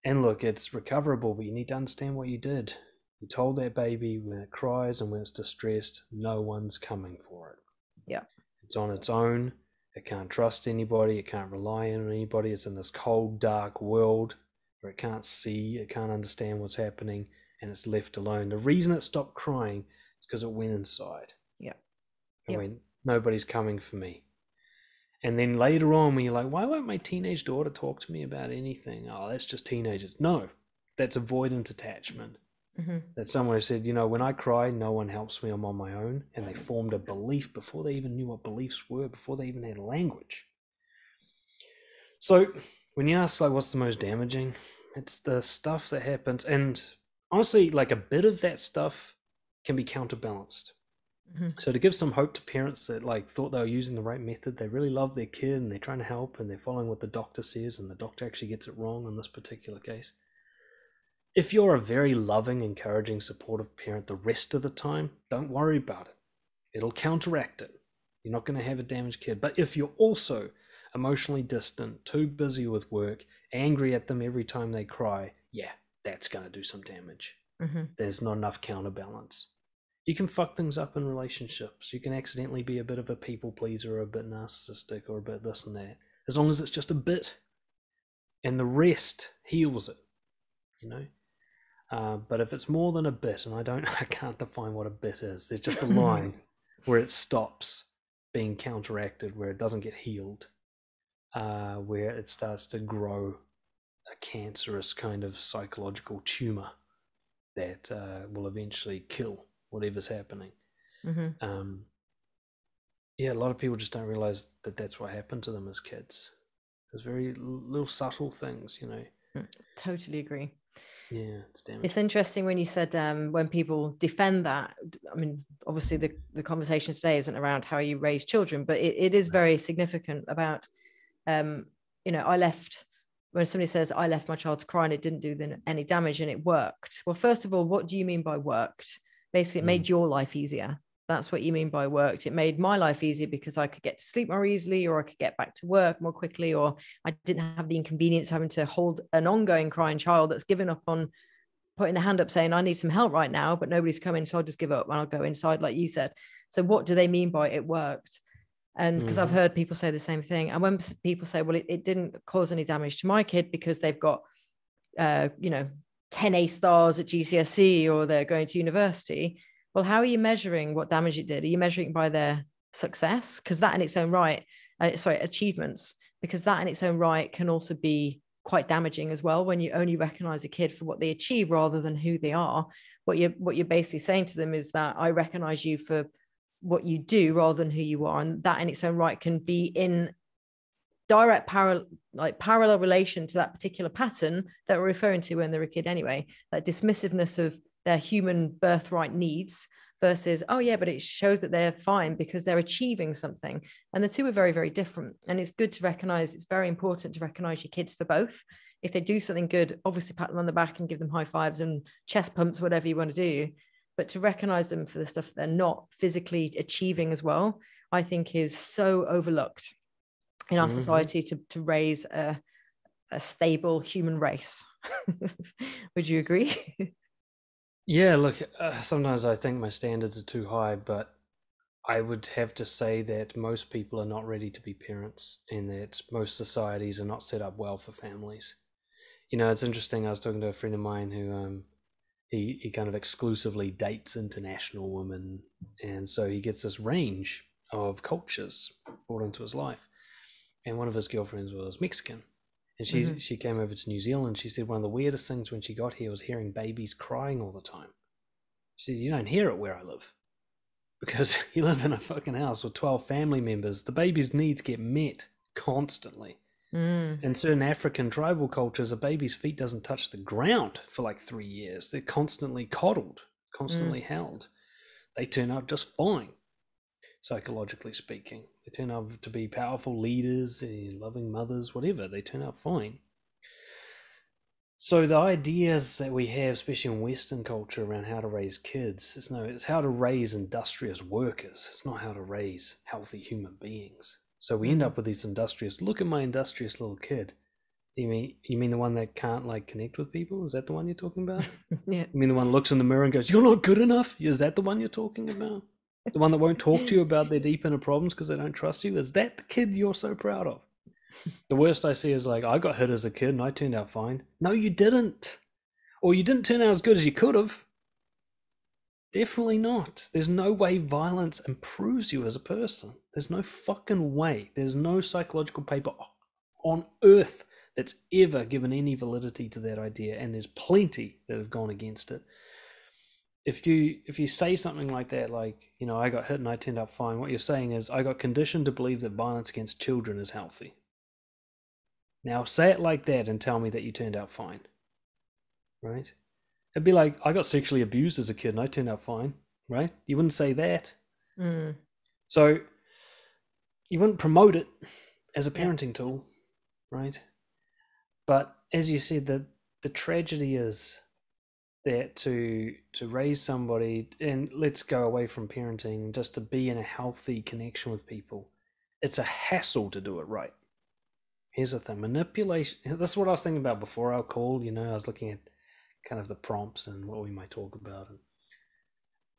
And look, it's recoverable, but you need to understand what you did. You told that baby when it cries and when it's distressed, no one's coming for it. Yeah. It's on its own. It can't trust anybody. It can't rely on anybody. It's in this cold, dark world where it can't see, it can't understand what's happening, and it's left alone. The reason it stopped crying is because it went inside. Yeah. It went, nobody's coming for me. And then later on, when you're like, why won't my teenage daughter talk to me about anything? Oh, that's just teenagers. No, that's avoidant attachment. Mm-hmm. That someone who said, you know, when I cry, no one helps me, I'm on my own. And they formed a belief before they even knew what beliefs were, before they even had language. So when you ask, like, what's the most damaging? It's the stuff that happens. And honestly, like, a bit of that stuff can be counterbalanced. Mm-hmm. So to give some hope to parents that, like, thought they were using the right method, they really love their kid and they're trying to help and they're following what the doctor says and the doctor actually gets it wrong in this particular case. If you're a very loving, encouraging, supportive parent the rest of the time, don't worry about it. It'll counteract it. You're not going to have a damaged kid. But if you're also emotionally distant, too busy with work, angry at them every time they cry, yeah, that's going to do some damage. Mm-hmm. There's not enough counterbalance. You can fuck things up in relationships. You can accidentally be a bit of a people pleaser or a bit narcissistic or a bit this and that, as long as it's just a bit. And the rest heals it, you know? But if it's more than a bit, and I can't define what a bit is, there's just a line where it stops being counteracted, where it doesn't get healed, where it starts to grow a cancerous kind of psychological tumor that will eventually kill whatever's happening. Mm-hmm. Yeah, a lot of people just don't realize that that's what happened to them as kids. There's very little subtle things, you know. Totally agree. Yeah, it's damaging. It's interesting when you said when people defend that. I mean, obviously the conversation today isn't around how you raise children, but it is very significant about, you know, when somebody says, I left my child to cry and it didn't do any damage and it worked. Well, first of all, what do you mean by worked? Basically, it made your life easier. That's what you mean by worked. It made my life easier because I could get to sleep more easily, or I could get back to work more quickly, or I didn't have the inconvenience of having to hold an ongoing crying child that's given up on putting the hand up saying, I need some help right now, but nobody's coming. So I'll just give up and I'll go inside, like you said. So what do they mean by it worked? And because I've heard people say the same thing. And when people say, well, it didn't cause any damage to my kid because they've got, 10 A stars at GCSE or they're going to university. Well, how are you measuring what damage it did? Are you measuring by their success? Because that in its own right, achievements, because that in its own right can also be quite damaging as well when you only recognize a kid for what they achieve rather than who they are. What you're basically saying to them is that I recognize you for what you do rather than who you are. And that in its own right can be in direct parallel relation to that particular pattern that we're referring to when they're a kid anyway, that dismissiveness of their human birthright needs versus, oh yeah, but it shows that they're fine because they're achieving something. And the two are very, very different. And it's good to recognize, it's very important to recognize your kids for both. If they do something good, obviously pat them on the back and give them high fives and chest pumps, whatever you want to do. But to recognize them for the stuff they're not physically achieving as well, I think is so overlooked in our society to raise a stable human race. Would you agree? Yeah, look, sometimes I think my standards are too high, but I would have to say that most people are not ready to be parents and that most societies are not set up well for families. You know, it's interesting. I was talking to a friend of mine who he kind of exclusively dates international women, and so he gets this range of cultures brought into his life. And one of his girlfriends was Mexican. And she came over to New Zealand. She said one of the weirdest things when she got here was hearing babies crying all the time. She said, you don't hear it where I live. Because you live in a fucking house with 12 family members. The baby's needs get met constantly. In certain African tribal cultures, a baby's feet doesn't touch the ground for like 3 years. They're constantly coddled, constantly held. They turn out just fine. psychologically speaking. They turn out to be powerful leaders, loving mothers, whatever. They turn out fine. So the ideas that we have, especially in Western culture, around how to raise kids, it's how to raise industrious workers. It's not how to raise healthy human beings. So we end up with these industrious, look at my industrious little kid. You mean the one that can't like connect with people? Is that the one you're talking about? Yeah. You mean the one that looks in the mirror and goes, "You're not good enough"? Is that the one you're talking about? The one that won't talk to you about their deep inner problems because they don't trust you? Is that the kid you're so proud of? The worst I see is like, I got hit as a kid and I turned out fine. No, you didn't. Or you didn't turn out as good as you could have. Definitely not. There's no way violence improves you as a person. There's no fucking way. There's no psychological paper on earth that's ever given any validity to that idea, and there's plenty that have gone against it. If you say something like that, like, I got hit and I turned out fine, what you're saying is, I got conditioned to believe that violence against children is healthy. Now say it like that and tell me that you turned out fine, right? It'd be like, I got sexually abused as a kid and I turned out fine, right? You wouldn't say that. So you wouldn't promote it as a parenting tool, right? But as you said, the tragedy is that to raise somebody, and let's go away from parenting, just to be in a healthy connection with people, it's a hassle to do it right. Here's the thing, manipulation, this is what I was thinking about before our call, I was looking at kind of the prompts and what we might talk about. And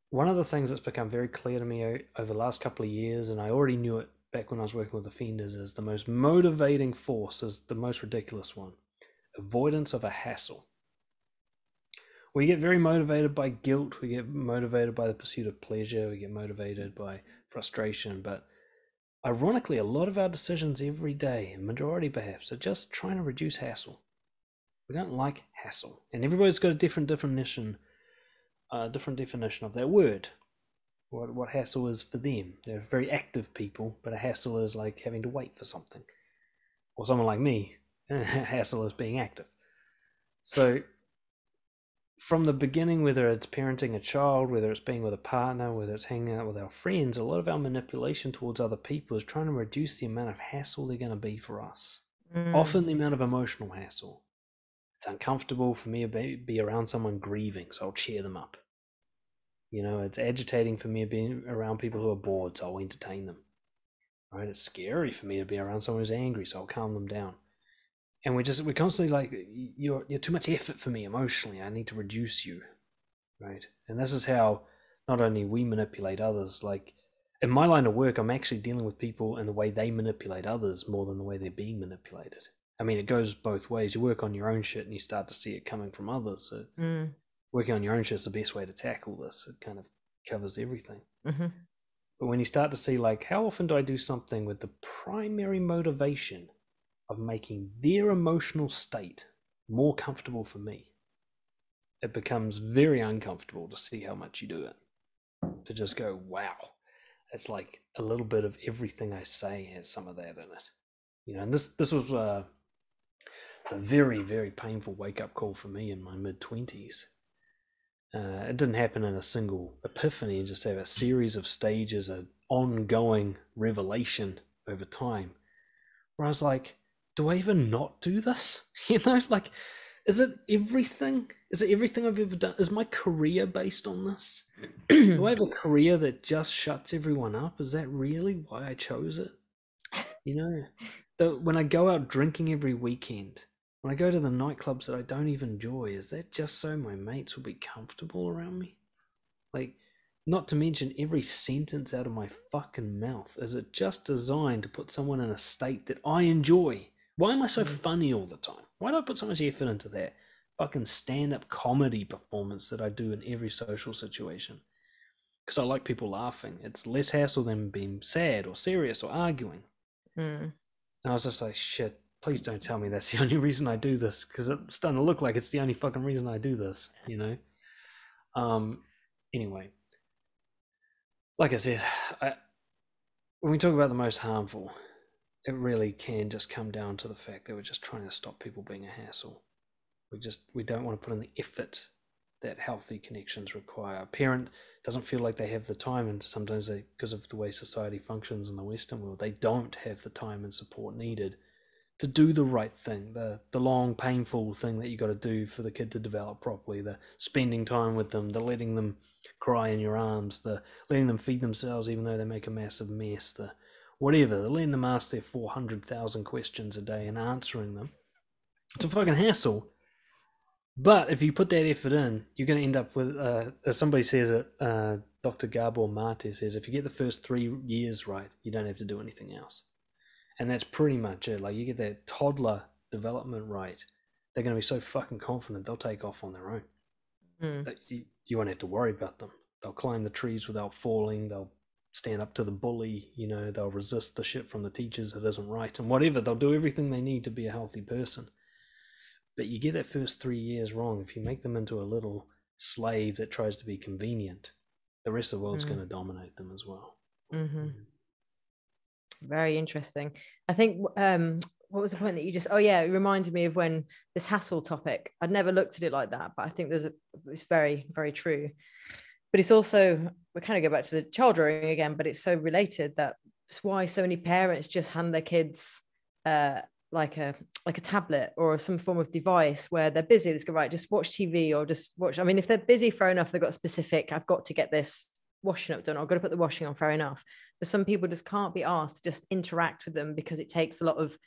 one of the things that's become very clear to me over the last couple of years, and I already knew it back when I was working with offenders, is the most motivating force is the most ridiculous one: avoidance of a hassle. We get very motivated by guilt, we get motivated by the pursuit of pleasure, we get motivated by frustration, but ironically, a lot of our decisions every day, a majority perhaps, are just trying to reduce hassle. We don't like hassle, and everybody's got a different definition of that word. What hassle is for them. They're very active people, but a hassle is like having to wait for something. Or someone like me, a hassle is being active. So from the beginning, whether it's parenting a child, whether it's being with a partner, whether it's hanging out with our friends, a lot of our manipulation towards other people is trying to reduce the amount of hassle they're going to be for us. Often the amount of emotional hassle. It's uncomfortable for me to be around someone grieving, so I'll cheer them up. It's agitating for me to be around people who are bored, so I'll entertain them. Right? It's scary for me to be around someone who's angry, so I'll calm them down. And we're constantly like, you're too much effort for me emotionally. I need to reduce you, right? And this is how not only we manipulate others. Like in my line of work, I'm actually dealing with people and the way they manipulate others more than the way they're being manipulated. I mean, it goes both ways. You work on your own shit and you start to see it coming from others. So working on your own shit is the best way to tackle this. It kind of covers everything. But when you start to see, like, how often do I do something with the primary motivation of making their emotional state more comfortable for me, it becomes very uncomfortable to see how much you do it. To just go, wow, it's like a little bit of everything I say has some of that in it. And this was a very, very painful wake-up call for me in my mid-20s. It didn't happen in a single epiphany. You just have a series of stages, an ongoing revelation over time, where I was like, do I even not do this? Like, is it everything? Is it everything I've ever done? Is my career based on this? Do I have a career that just shuts everyone up? Is that really why I chose it? When I go out drinking every weekend, when I go to the nightclubs that I don't even enjoy, is that just so my mates will be comfortable around me? Like, not to mention every sentence out of my fucking mouth, is it just designed to put someone in a state that I enjoy? Why am I so funny all the time? Why do I put so much effort into that fucking stand-up comedy performance that I do in every social situation? Because I like people laughing. It's less hassle than being sad or serious or arguing. And I was just like, shit, please don't tell me that's the only reason I do this, because it's starting to look like it's the only fucking reason I do this, Anyway, like I said, when we talk about the most harmful, it really can just come down to the fact that we're just trying to stop people being a hassle. We don't want to put in the effort that healthy connections require. A parent doesn't feel like they have the time, and sometimes they, because of the way society functions in the Western world, they don't have the time and support needed to do the right thing, the long, painful thing that you got to do for the kid to develop properly, the spending time with them, the letting them cry in your arms, the letting them feed themselves even though they make a massive mess, the whatever, the letting them ask their 400,000 questions a day and answering them. It's a fucking hassle. But if you put that effort in, you're going to end up with, as somebody says it, Dr. Gabor Mate says, if you get the first 3 years right, you don't have to do anything else. And that's pretty much it. Like, you get that toddler development right, they're going to be so fucking confident they'll take off on their own. That you won't have to worry about them. They'll climb the trees without falling. They'll stand up to the bully. You know, they'll resist the shit from the teachers that isn't right. And whatever, they'll do everything they need to be a healthy person. But you get that first 3 years wrong. If you make them into a little slave that tries to be convenient, the rest of the world's going to dominate them as well. Very interesting. I think, what was the point that you just, it reminded me of when this hassle topic, I'd never looked at it like that, but I think it's very, very true. But it's also, we kind of go back to the child rearing again, but it's so related that it's why so many parents just hand their kids like a tablet or some form of device where they're busy. Let's go, right, just watch TV or just watch. I mean, if they're busy, fair enough, they've got a specific, I've got to get this washing up done, or I've got to put the washing on, fair enough. But some people just can't be asked to just interact with them because it takes a lot of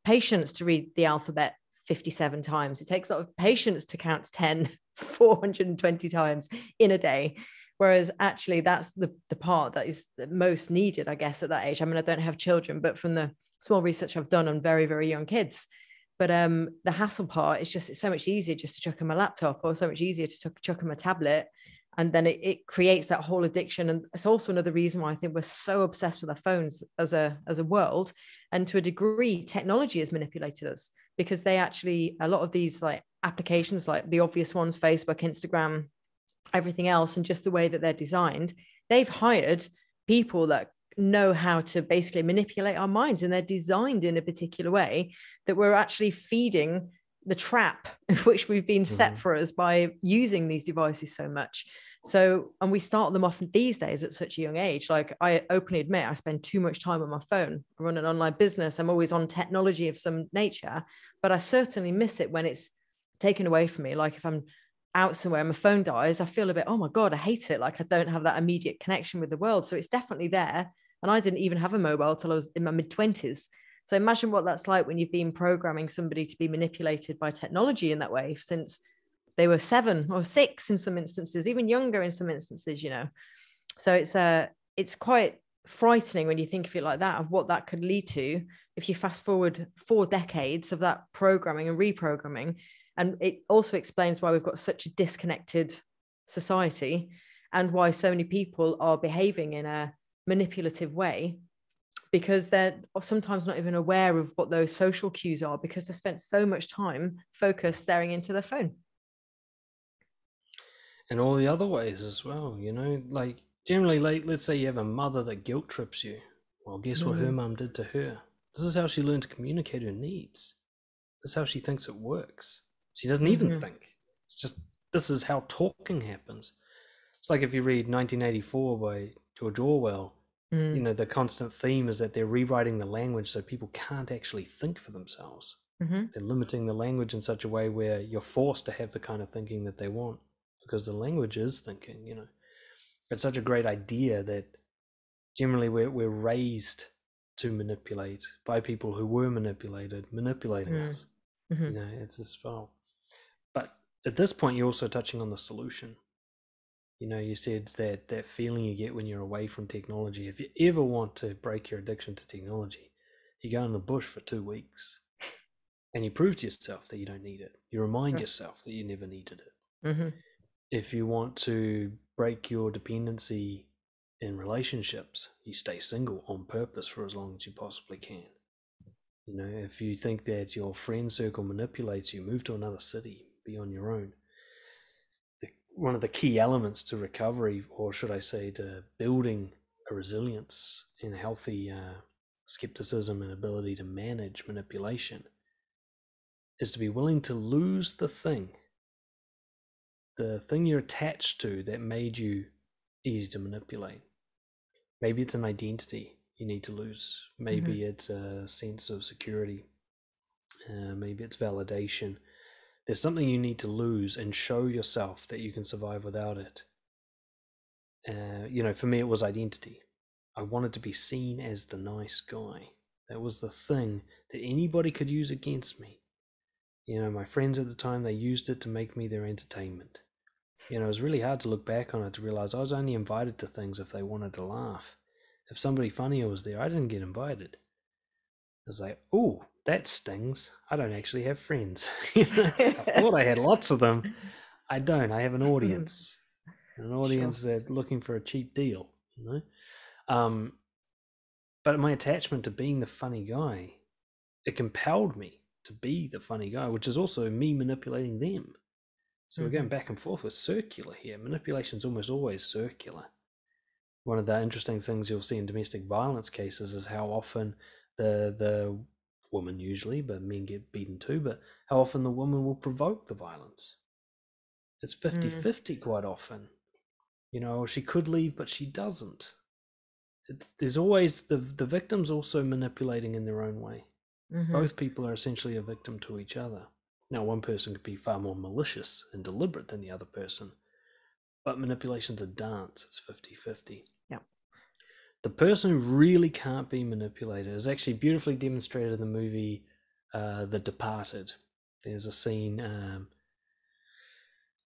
patience to read the alphabet 57 times. It takes a lot of patience to count to 10 420 times in a day. Whereas actually that's the part that is the most needed, I guess, at that age. I mean, I don't have children, but from the small research I've done on very, very young kids. But the hassle part is just, it's so much easier just to chuck them a laptop, or so much easier to chuck them a tablet. And then it creates that whole addiction. And it's also another reason why I think we're so obsessed with our phones as a world. And to a degree, technology has manipulated us, because they actually, a lot of these like applications, like the obvious ones, Facebook, Instagram, everything else, and just the way that they're designed, they've hired people that know how to basically manipulate our minds, and they're designed in a particular way that we're actually feeding the trap which we've been set for us by using these devices so much. So, and we start them off these days at such a young age. Like, I openly admit I spend too much time on my phone. I run an online business. I'm always on technology of some nature, but I certainly miss it when it's taken away from me. Like if I'm out somewhere and my phone dies, I feel a bit, oh my God, I hate it. Like I don't have that immediate connection with the world. So it's definitely there. And I didn't even have a mobile till I was in my mid-20s. So imagine what that's like when you've been programming somebody to be manipulated by technology in that way since they were 7 or 6 in some instances, even younger in some instances, you know. So it's quite frightening when you think of it like that, of what that could lead to if you fast forward 4 decades of that programming and reprogramming. And it also explains why we've got such a disconnected society, and why so many people are behaving in a manipulative way, because they're sometimes not even aware of what those social cues are, because they spent so much time focused staring into their phone. And all the other ways as well, you know, like generally, like let's say you have a mother that guilt trips you. Well, guess what her mum did to her? This is how she learned to communicate her needs. This is how she thinks it works. She doesn't even think. It's just, this is how talking happens. It's like if you read 1984 by George Orwell, you know, the constant theme is that they're rewriting the language so people can't actually think for themselves. They're limiting the language in such a way where you're forced to have the kind of thinking that they want, because the language is thinking, you know. It's such a great idea that generally we're raised to manipulate by people who were manipulated, manipulating us. You know, it's as well. But at this point, you're also touching on the solution. You know, you said that feeling you get when you're away from technology. If you ever want to break your addiction to technology, you go in the bush for 2 weeks and you prove to yourself that you don't need it. You remind yourself that you never needed it. If you want to break your dependency in relationships, you stay single on purpose for as long as you possibly can. You know, if you think that your friend circle manipulates you, move to another city, be on your own. One of the key elements to recovery, or should I say to building a resilience and a healthy skepticism and ability to manage manipulation, is to be willing to lose the thing you're attached to that made you easy to manipulate. Maybe it's an identity you need to lose. Maybe it's a sense of security. Maybe it's validation. There's something you need to lose and show yourself that you can survive without it. For me, it was identity. I wanted to be seen as the nice guy. That was the thing that anybody could use against me. My friends at the time, they used it to make me their entertainment. It was really hard to look back on it to realize I was only invited to things if they wanted to laugh. If somebody funnier was there, I didn't get invited. I was like, oh, that stings. I don't actually have friends. I thought I had lots of them. I don't. I have an audience. An audience that's looking for a cheap deal, But my attachment to being the funny guy, it compelled me to be the funny guy, which is also me manipulating them. So we're going back and forth. We're circular here. Manipulation's almost always circular. One of the interesting things you'll see in domestic violence cases is how often the woman usually, but men get beaten too, but how often the woman will provoke the violence. It's 50-50 quite often. She could leave, but she doesn't. There's always the victim's also manipulating in their own way. Both people are essentially a victim to each other. Now, one person could be far more malicious and deliberate than the other person, but manipulation's a dance. It's 50-50. Yeah. The person who really can't be manipulated is actually beautifully demonstrated in the movie The Departed. There's a scene,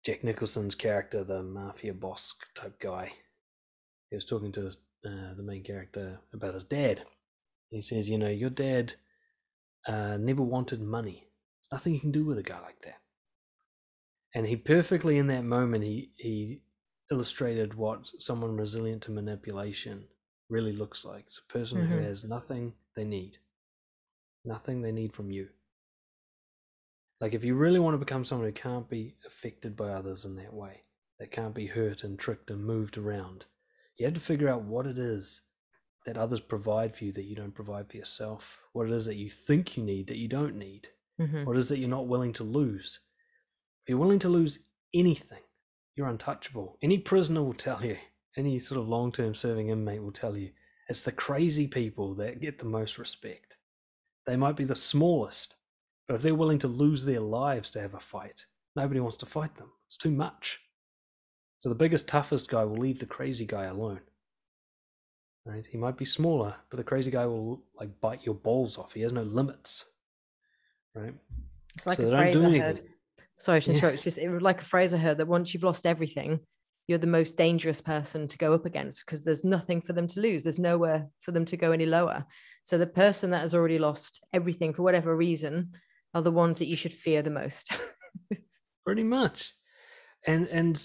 Jack Nicholson's character, the mafia boss type guy, he was talking to the main character about his dad. He says, your dad never wanted money. There's nothing you can do with a guy like that. And he perfectly, in that moment, he illustrated what someone resilient to manipulation really looks like. It's a person who has nothing they need from you. Like, if you really want to become someone who can't be affected by others in that way, that can't be hurt and tricked and moved around, you have to figure out what it is that others provide for you that you don't provide for yourself, what it is that you think you need that you don't need, what it is that you're not willing to lose. If you're willing to lose anything, you're untouchable. Any prisoner will tell you, any sort of long-term serving inmate will tell you, it's the crazy people that get the most respect. They might be the smallest, but if they're willing to lose their lives to have a fight, nobody wants to fight them. It's too much. So the biggest, toughest guy will leave the crazy guy alone. Right? He might be smaller, but the crazy guy will bite your balls off. He has no limits. Right? It's like a phrase I heard. Sorry to interrupt. It's just like a phrase I heard that once you've lost everything, you're the most dangerous person to go up against because there's nothing for them to lose. There's nowhere for them to go any lower. So the person that has already lost everything for whatever reason are the ones that you should fear the most. Pretty much. And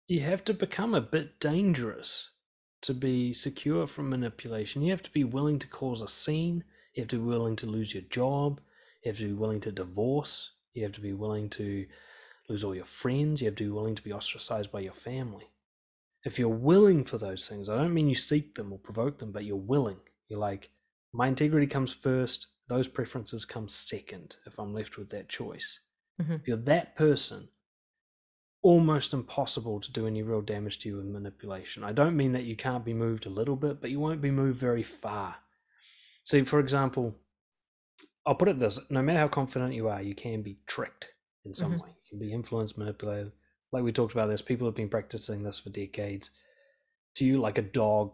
you have to become a bit dangerous to be secure from manipulation. You have to be willing to cause a scene. You have to be willing to lose your job. You have to be willing to divorce. You have to be willing to lose all your friends. You have to be willing to be ostracized by your family. If you're willing for those things, I don't mean you seek them or provoke them, but you're willing. You're like, my integrity comes first. Those preferences come second if I'm left with that choice. If you're that person, almost impossible to do any real damage to you with manipulation. I don't mean that you can't be moved a little bit, but you won't be moved very far. See, for example, I'll put it this, no matter how confident you are, you can be tricked in some way. You can be influenced, manipulated. Like we talked about, there's people who have been practicing this for decades. To you, like a dog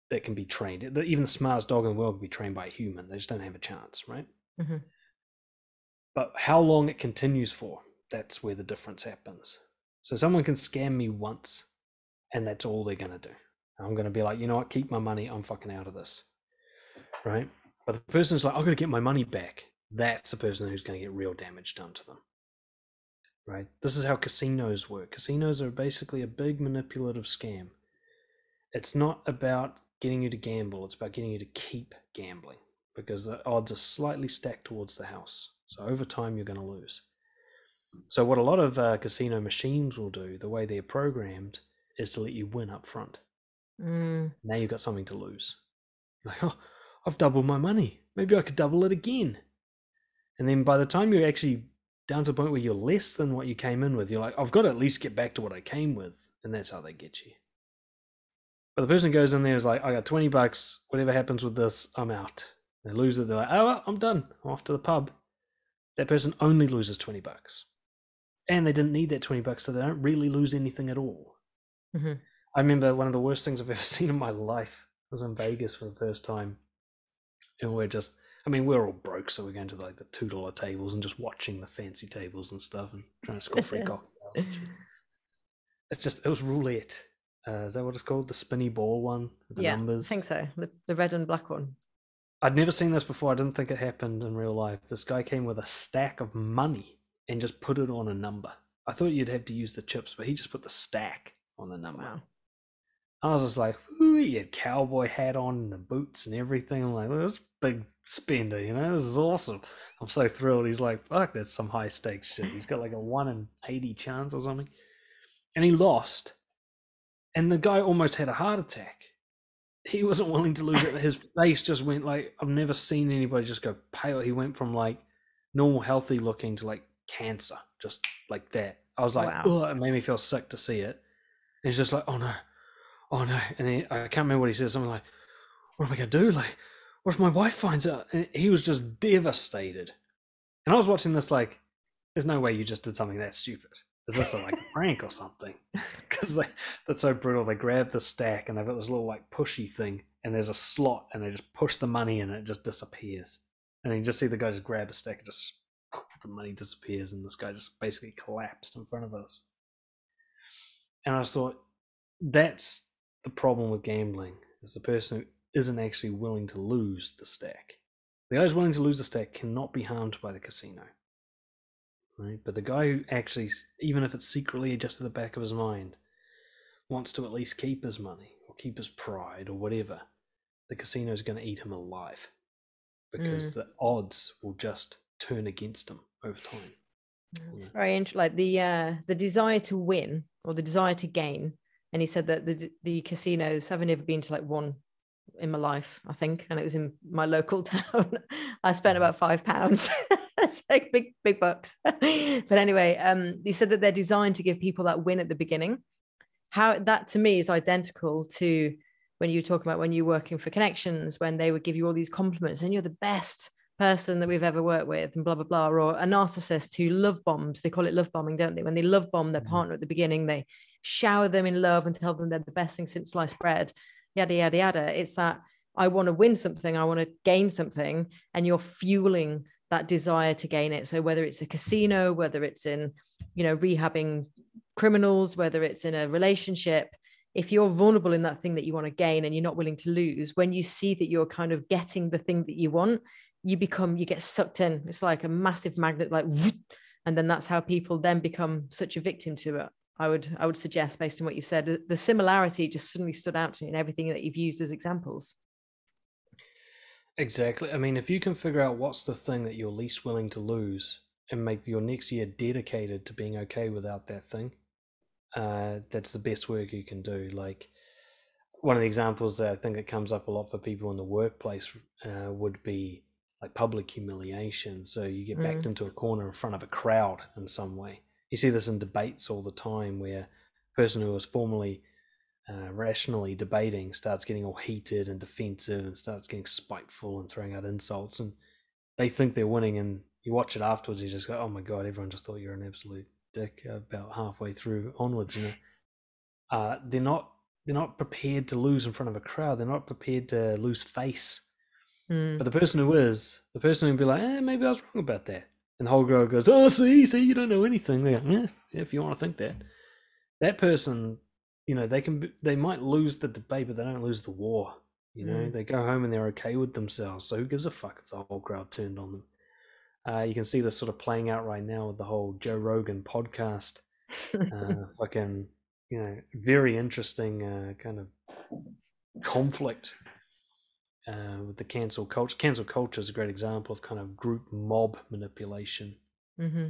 that can be trained. Even the smartest dog in the world can be trained by a human. They just don't have a chance, right? But how long it continues for, that's where the difference happens. So someone can scam me once, and that's all they're going to do. I'm going to be like, you know what, keep my money, I'm fucking out of this, right? But the person's like, I'm going to get my money back. That's the person who's going to get real damage done to them, right? This is how casinos work. Casinos are basically a big manipulative scam. It's not about getting you to gamble. It's about getting you to keep gambling because the odds are slightly stacked towards the house. So over time, you're going to lose. So what a lot of casino machines will do, the way they're programmed, is to let you win up front. Now you've got something to lose. Like, oh, I've doubled my money. Maybe I could double it again. And then by the time you're actually down to the point where you're less than what you came in with, you're like, I've got to at least get back to what I came with. And that's how they get you. But the person goes in there is like, I got $20. Whatever happens with this, I'm out. They lose it. They're like, oh, well, I'm done. I'm off to the pub. That person only loses $20. And they didn't need that $20, so they don't really lose anything at all. Mm-hmm. I remember one of the worst things I've ever seen in my life. I was in Vegas for the first time. And we're all broke, so we're going to like the $2 tables and just watching the fancy tables and stuff and trying to score free cocktails. It was roulette. Is that what it's called? The spinny ball one with the numbers? I think so. The red and black one. I'd never seen this before. I didn't think it happened in real life. This guy came with a stack of money and just put it on a number. I thought you'd have to use the chips, but he just put the stack on the number. Wow. I was just like, ooh, he had cowboy hat on and the boots and everything. I'm like, well, this big spender, this is awesome. I'm so thrilled. He's like, fuck, that's some high stakes shit. He's got like a 1 in 80 chance or something. And he lost. And the guy almost had a heart attack. He wasn't willing to lose it. His face just went like, I've never seen anybody just go pale. He went from like normal, healthy looking to like cancer, just like that. I was like, wow. Oh, it made me feel sick to see it. And he's just like, oh no. And then I can't remember what he said. Something like, what am I going to do? Like, what if my wife finds out? And he was just devastated. And I was watching this like, there's no way you just did something that stupid. Is this like a prank or something? Because that's so brutal. They grab the stack and they've got this little like pushy thing and there's a slot and they just push the money in and it just disappears. And you just see the guy just grab a stack and just the money disappears and this guy just basically collapsed in front of us. And I just thought, that's the problem with gambling, is the person who isn't actually willing to lose the stack. The guy who's willing to lose the stack cannot be harmed by the casino. Right? But the guy who actually, even if it's secretly just at the back of his mind, wants to at least keep his money or keep his pride or whatever, the casino is going to eat him alive because the odds will just turn against him over time. It's very interesting. Like the desire to win or the desire to gain. And he said that the casinos, I've never been to like one in my life, I think, and it was in my local town. I spent about £5. It's like big bucks. But anyway, he said that they're designed to give people that win at the beginning. How that to me is identical to when you talk about when you're working for Connections, when they would give you all these compliments and you're the best person that we've ever worked with and blah blah blah. Or a narcissist who love bombs, they call it love bombing, don't they? When they love bomb their partner at the beginning, they shower them in love and tell them they're the best thing since sliced bread, yada yada yada. It's that I want to win something, I want to gain something, and you're fueling that desire to gain it. So whether it's a casino, whether it's in rehabbing criminals, whether it's in a relationship, if you're vulnerable in that thing that you want to gain and you're not willing to lose, when you see that you're kind of getting the thing that you want, you get sucked in. It's like a massive magnet, like, and then that's how people then become such a victim to it. I would suggest, based on what you've said, the similarity just suddenly stood out to me in everything that you've used as examples. Exactly. I mean, if you can figure out what's the thing that you're least willing to lose and make your next year dedicated to being okay without that thing, that's the best work you can do. Like, one of the examples that I think that comes up a lot for people in the workplace would be like public humiliation. So you get backed into a corner in front of a crowd in some way. You see this in debates all the time where a person who was formerly rationally debating starts getting all heated and defensive and starts getting spiteful and throwing out insults, and they think they're winning, and you watch it afterwards, you just go, oh my god, everyone just thought you're an absolute dick about halfway through onwards. They're not prepared to lose in front of a crowd. They're not prepared to lose face. But the person who will be like, maybe I was wrong about that, and the whole crowd goes, oh, see, you don't know anything. They go, yeah, if you want to think that person, they might lose the debate, but they don't lose the war. They go home and they're okay with themselves. So who gives a fuck if the whole crowd turned on them? You can see this sort of playing out right now with the whole Joe Rogan podcast. Fucking, very interesting kind of conflict with the cancel culture. Cancel culture is a great example of kind of group mob manipulation. Mm-hmm.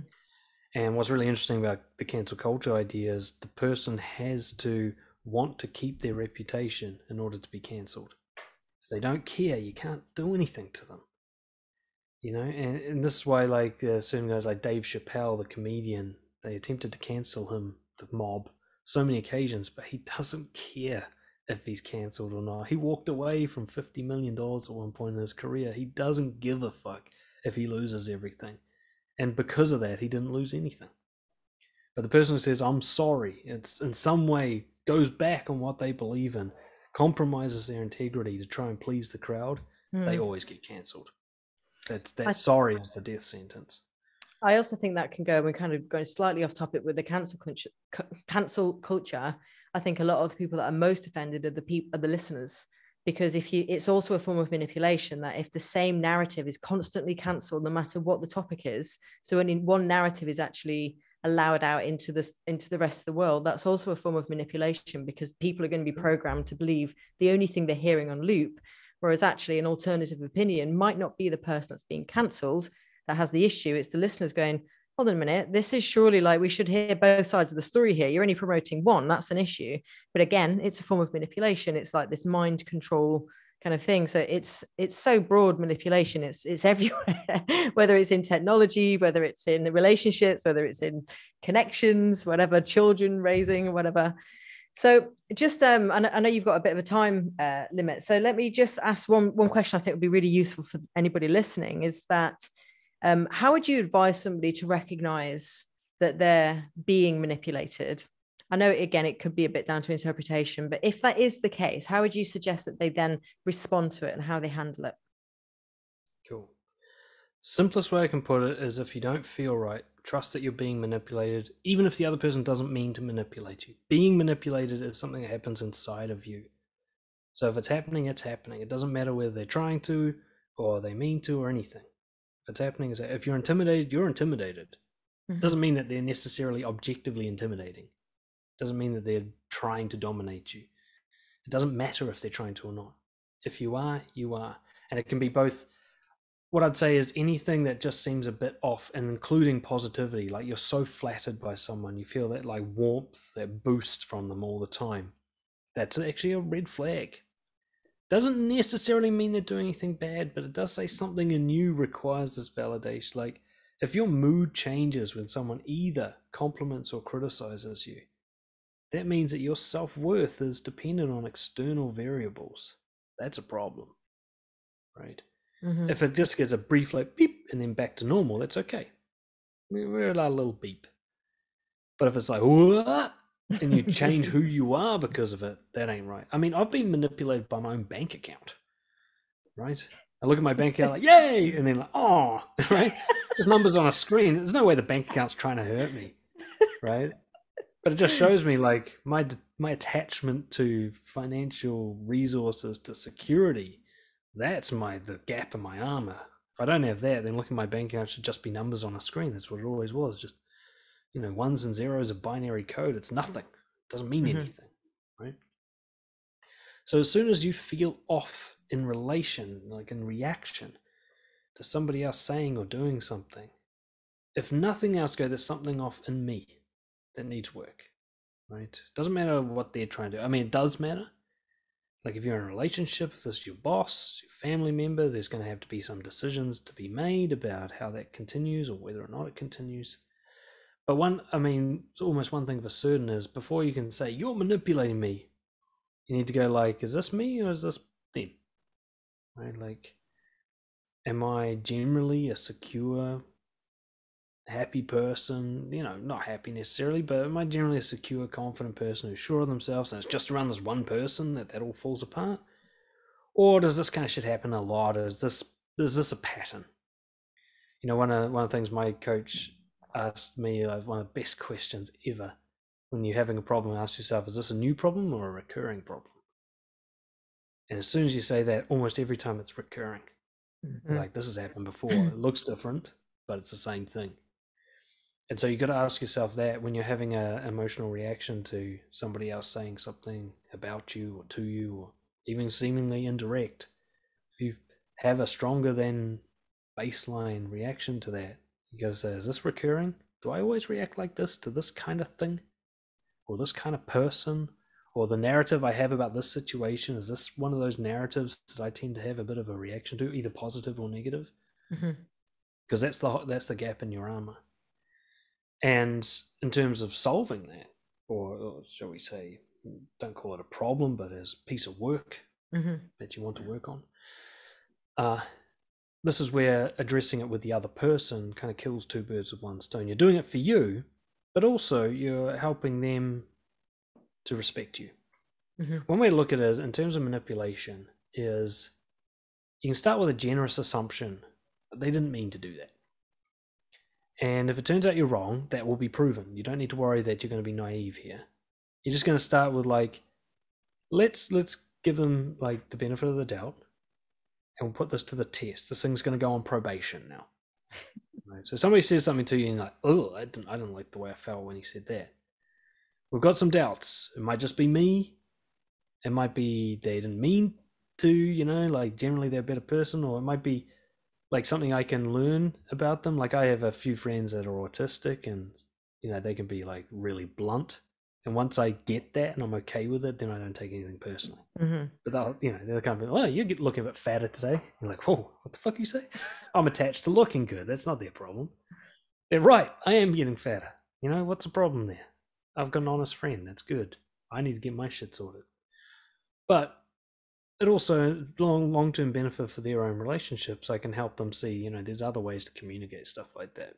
And what's really interesting about the cancel culture idea is the person has to want to keep their reputation in order to be cancelled. If they don't care, you can't do anything to them. And this is why, like, certain guys like Dave Chappelle, the comedian, they attempted to cancel him, the mob, so many occasions, but he doesn't care if he's cancelled or not. He walked away from $50 million at one point in his career. He doesn't give a fuck if he loses everything. And because of that, he didn't lose anything. But the person who says, I'm sorry, it's in some way goes back on what they believe in, compromises their integrity to try and please the crowd, they always get cancelled. That sorry is the death sentence. I also think that can go, we're kind of going slightly off topic with the cancel culture. I think a lot of the people that are most offended are the listeners, because it's also a form of manipulation, that if the same narrative is constantly cancelled, no matter what the topic is, so only one narrative is actually allowed out into the rest of the world, that's also a form of manipulation, because people are going to be programmed to believe the only thing they're hearing on loop, whereas actually an alternative opinion might not be the person that's being cancelled that has the issue. It's the listeners going, hold on a minute, this is surely like, we should hear both sides of the story here. You're only promoting one, that's an issue. But again, it's a form of manipulation. It's like this mind control kind of thing. So it's so broad manipulation. It's everywhere, whether it's in technology, whether it's in relationships, whether it's in connections, whatever, children raising, whatever. So just I know you've got a bit of a time limit. So let me just ask one question I think would be really useful for anybody listening, is that how would you advise somebody to recognize that they're being manipulated? I know, again, it could be a bit down to interpretation, but if that is the case, how would you suggest that they then respond to it and how they handle it? Cool. Simplest way I can put it is, if you don't feel right, trust that you're being manipulated, even if the other person doesn't mean to manipulate you. Being manipulated is something that happens inside of you. So if it's happening, it's happening. It doesn't matter whether they're trying to or they mean to or anything. If it's happening, if you're intimidated, you're intimidated. It doesn't mean that they're necessarily objectively intimidating. It doesn't mean that they're trying to dominate you. It doesn't matter if they're trying to or not. If you are, you are. And it can be both. What I'd say is anything that just seems a bit off, and including positivity, like you're so flattered by someone, you feel that like warmth, that boost from them all the time. That's actually a red flag. Doesn't necessarily mean they're doing anything bad, but it does say something in you requires this validation. Like if your mood changes when someone either compliments or criticizes you, that means that your self-worth is dependent on external variables. That's a problem, right? If it just gets a brief like beep and then back to normal, that's okay. We're allowed a little beep. But if it's like, what? And you change who you are because of it, that ain't right. I mean, I've been manipulated by my own bank account, right? I look at my bank account like, yay! And then like, oh, right? There's numbers on a screen. There's no way the bank account's trying to hurt me, right? But it just shows me like my attachment to financial resources, to security. That's the gap in my armor. If I don't have that, then look at my bank account, it should just be numbers on a screen. That's what it always was. Just, ones and zeros, a binary code. It's nothing. It doesn't mean anything, right? So as soon as you feel off in relation, like in reaction to somebody else saying or doing something, if nothing else, there's something off in me that needs work, right? Doesn't matter what they're trying to do. I mean, it does matter. Like if you're in a relationship, if this is your boss, your family member, there's going to have to be some decisions to be made about how that continues or whether or not it continues. But it's almost one thing for certain is, before you can say, you're manipulating me, you need to go like, is this me or is this them? Right? Like, am I generally a secure, happy person? Not happy necessarily, but am I generally a secure, confident person who's sure of themselves, and it's just around this one person that all falls apart? Or does this kind of shit happen a lot? Or is this a pattern? One of the things my coach asked me, one of the best questions ever, when you're having a problem, ask yourself, is this a new problem or a recurring problem? And as soon as you say that, almost every time it's recurring. Like, this has happened before. It looks different, but it's the same thing. And so you got to ask yourself that when you're having an emotional reaction to somebody else saying something about you or to you, or even seemingly indirect. If you have a stronger than baseline reaction to that, you got to say, is this recurring? Do I always react like this to this kind of thing? Or this kind of person? Or the narrative I have about this situation, is this one of those narratives that I tend to have a bit of a reaction to, either positive or negative? Because that's the gap in your armor. And in terms of solving that, or shall we say, don't call it a problem, but as a piece of work that you want to work on. This is where addressing it with the other person kind of kills two birds with one stone. You're doing it for you, but also you're helping them to respect you. One way to look at it in terms of manipulation is you can start with a generous assumption, but they didn't mean to do that. And if it turns out you're wrong, that will be proven. You don't need to worry that you're going to be naive here. You're just going to start with like, let's give them like the benefit of the doubt, and we'll put this to the test. This thing's going to go on probation now. Right? So somebody says something to you and you're like, oh, I didn't like the way I felt when he said that. We've got some doubts. It might just be me. It might be they didn't mean to, you know, like generally they're a better person, or it might be like something I can learn about them. Like I have a few friends that are autistic, and you know, they can be like really blunt. And once I get that and I'm okay with it, then I don't take anything personally. But they'll, you know, they're kind of, oh, you're looking a bit fatter today. You're like, whoa, what the fuck you say? I'm attached to looking good. That's not their problem. They're right. I am getting fatter. You know, what's the problem there? I've got an honest friend. That's good. I need to get my shit sorted. But it also long-term benefit for their own relationships. I can help them see, you know, there's other ways to communicate stuff like that.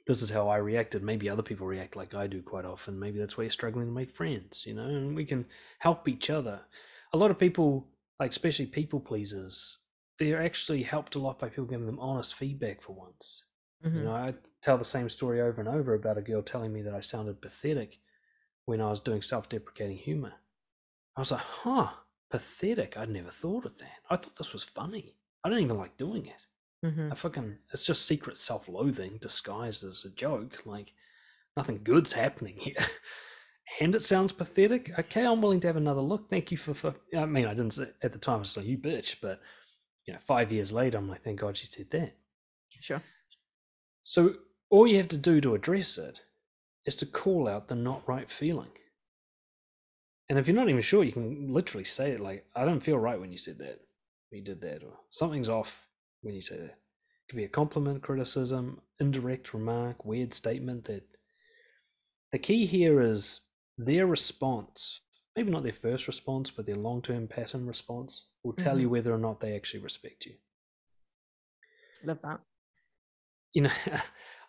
This is how I reacted. Maybe other people react like I do quite often. Maybe that's why you're struggling to make friends, you know, and we can help each other. A lot of people, like especially people pleasers, they're actually helped a lot by people giving them honest feedback for once. You know, I tell the same story over and over about a girl telling me that I sounded pathetic when I was doing self-deprecating humor. I was like, huh, pathetic. I'd never thought of that. I thought this was funny. I don't even like doing it. It's just secret self-loathing disguised as a joke. Like, nothing good's happening here. And it sounds pathetic. Okay, I'm willing to have another look. Thank you for I mean, I didn't say at the time, I was like, you bitch. But, you know, 5 years later, I'm like, thank God she said that. Sure. So all you have to do to address it is to call out the not right feeling. And if you're not even sure, you can literally say it like, I don't feel right when you said that, when you did that, or something's off when you say that. It could be a compliment, criticism, indirect remark, weird statement. That the key here is their response, maybe not their first response, but their long-term pattern response will tell you whether or not they actually respect you. Love that. You know,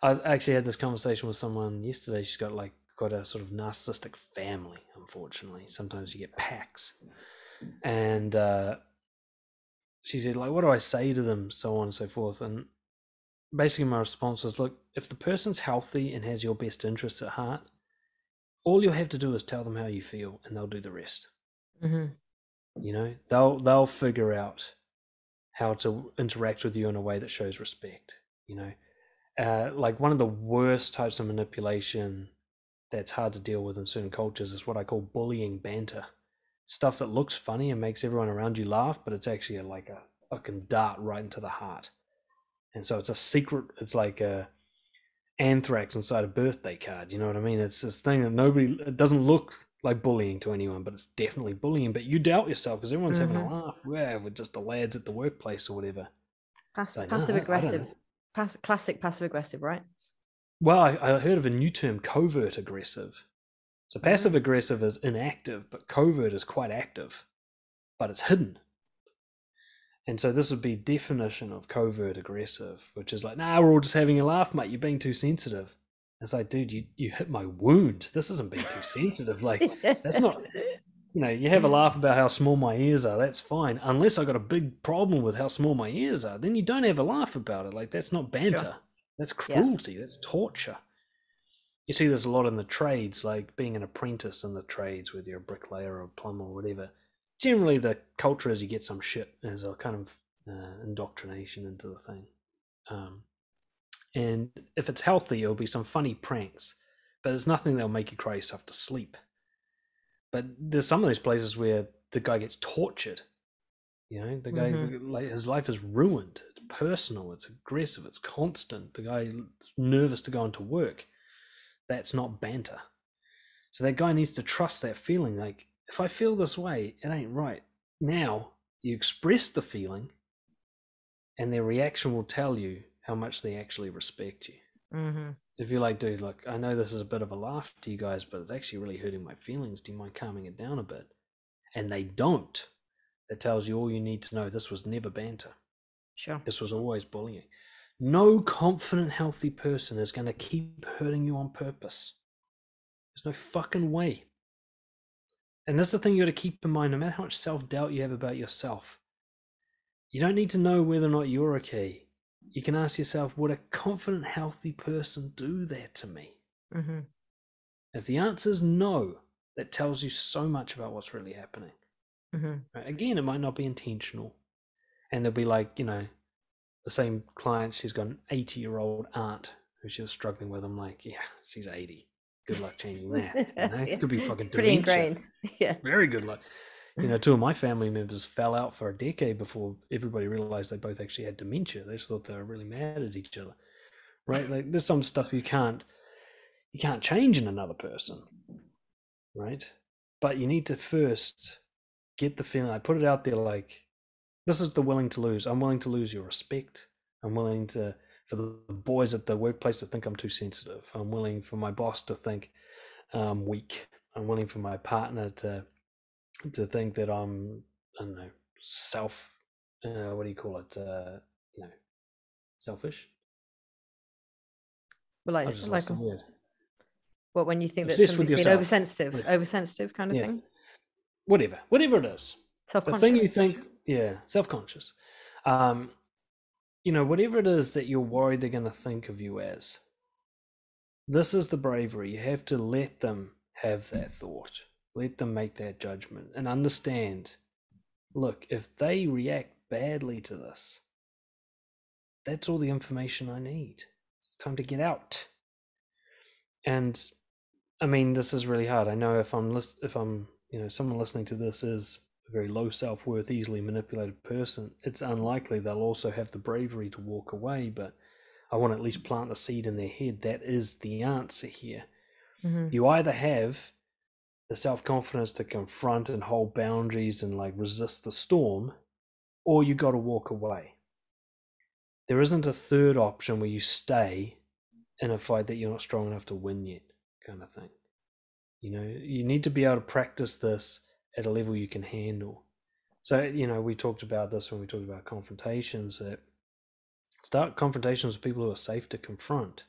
I actually had this conversation with someone yesterday. She's got like quite a sort of narcissistic family, unfortunately. Sometimes you get packs. And she said, like, what do I say to them? So on and so forth. And basically my response was, look, if the person's healthy and has your best interests at heart, all you'll have to do is tell them how you feel and they'll do the rest. You know, they'll figure out how to interact with you in a way that shows respect. You know, like one of the worst types of manipulation that's hard to deal with in certain cultures is what I call bullying banter. Stuff that looks funny and makes everyone around you laugh, but it's actually like a fucking dart right into the heart. And so it's a secret, it's like a anthrax inside a birthday card, you know what I mean? It's this thing that it doesn't look like bullying to anyone, but it's definitely bullying. But you doubt yourself because everyone's having a laugh. Yeah, with just the lads at the workplace or whatever. Passive aggressive. Classic passive aggressive, right? Well, I heard of a new term, covert aggressive. So passive aggressive is inactive, but covert is quite active, but it's hidden. And so this would be definition of covert aggressive, which is like, nah, we're all just having a laugh, mate. You're being too sensitive. It's like, dude, you hit my wound. This isn't being too sensitive. Like, that's not, you know, you have a laugh about how small my ears are. That's fine. Unless I got a big problem with how small my ears are, then you don't have a laugh about it. Like, that's not banter. Sure. That's cruelty. Yeah. That's torture. You see this a lot in the trades, like being an apprentice in the trades, whether you're a bricklayer or a plumber or whatever. Generally, the culture is you get some shit as a kind of indoctrination into the thing. And if it's healthy, it'll be some funny pranks, but there's nothing that'll make you cry yourself to sleep. But there's some of these places where the guy gets tortured. You know, the guy, like, his life is ruined. It's personal. It's aggressive. It's constant. The guy's nervous to go into work. That's not banter. So that guy needs to trust that feeling. Like, if I feel this way, it ain't right. Now, you express the feeling, and their reaction will tell you how much they actually respect you. If you're like, dude, look, I know this is a bit of a laugh to you guys, but it's actually really hurting my feelings. Do you mind calming it down a bit? And they don't. That tells you all you need to know. This was never banter. Sure. This was always bullying. No confident, healthy person is going to keep hurting you on purpose. There's no fucking way. And that's the thing you got to keep in mind, no matter how much self-doubt you have about yourself. You don't need to know whether or not you're okay. You can ask yourself, would a confident, healthy person do that to me? Mm-hmm. If the answer is no, that tells you so much about what's really happening. Mm-hmm. Right? Again, it might not be intentional. And they'll be like, the same client, she's got an 80-year-old aunt who she was struggling with. I'm like, yeah, she's 80. Good luck changing that. It could be fucking pretty dementia. Ingrained. Yeah. Very good luck. Two of my family members fell out for a decade before everybody realized they both actually had dementia. They just thought they were really mad at each other, right? Like there's some stuff you can't change in another person, right? But you need to first get the feeling. I put it out there like, this is the willing to lose. I'm willing to lose your respect. I'm willing for the boys at the workplace to think I'm too sensitive. I'm willing for my boss to think I'm weak. I'm willing for my partner to think that I'm, I don't know, what do you call it? Selfish. Well, like the word. What, when you think that Obsessed somebody's been oversensitive kind of thing? Whatever it is. Self-conscious. The thing you think, self-conscious. Whatever it is that you're worried they're going to think of you as. This is the bravery. You have to let them have that thought. Let them make that judgment and understand, look, if they react badly to this, that's all the information I need. It's time to get out. And I mean, this is really hard. I know if I'm someone listening to this is a very low self-worth, easily manipulated person, it's unlikely they'll also have the bravery to walk away, but I want to at least plant the seed in their head. That is the answer here. Mm-hmm. You either have the self-confidence to confront and hold boundaries and like resist the storm, or you got to walk away. There isn't a third option where you stay in a fight that you're not strong enough to win yet, kind of thing. You need to be able to practice this at a level you can handle. So, we talked about this when we talked about confrontations, that start confrontations with people who are safe to confront,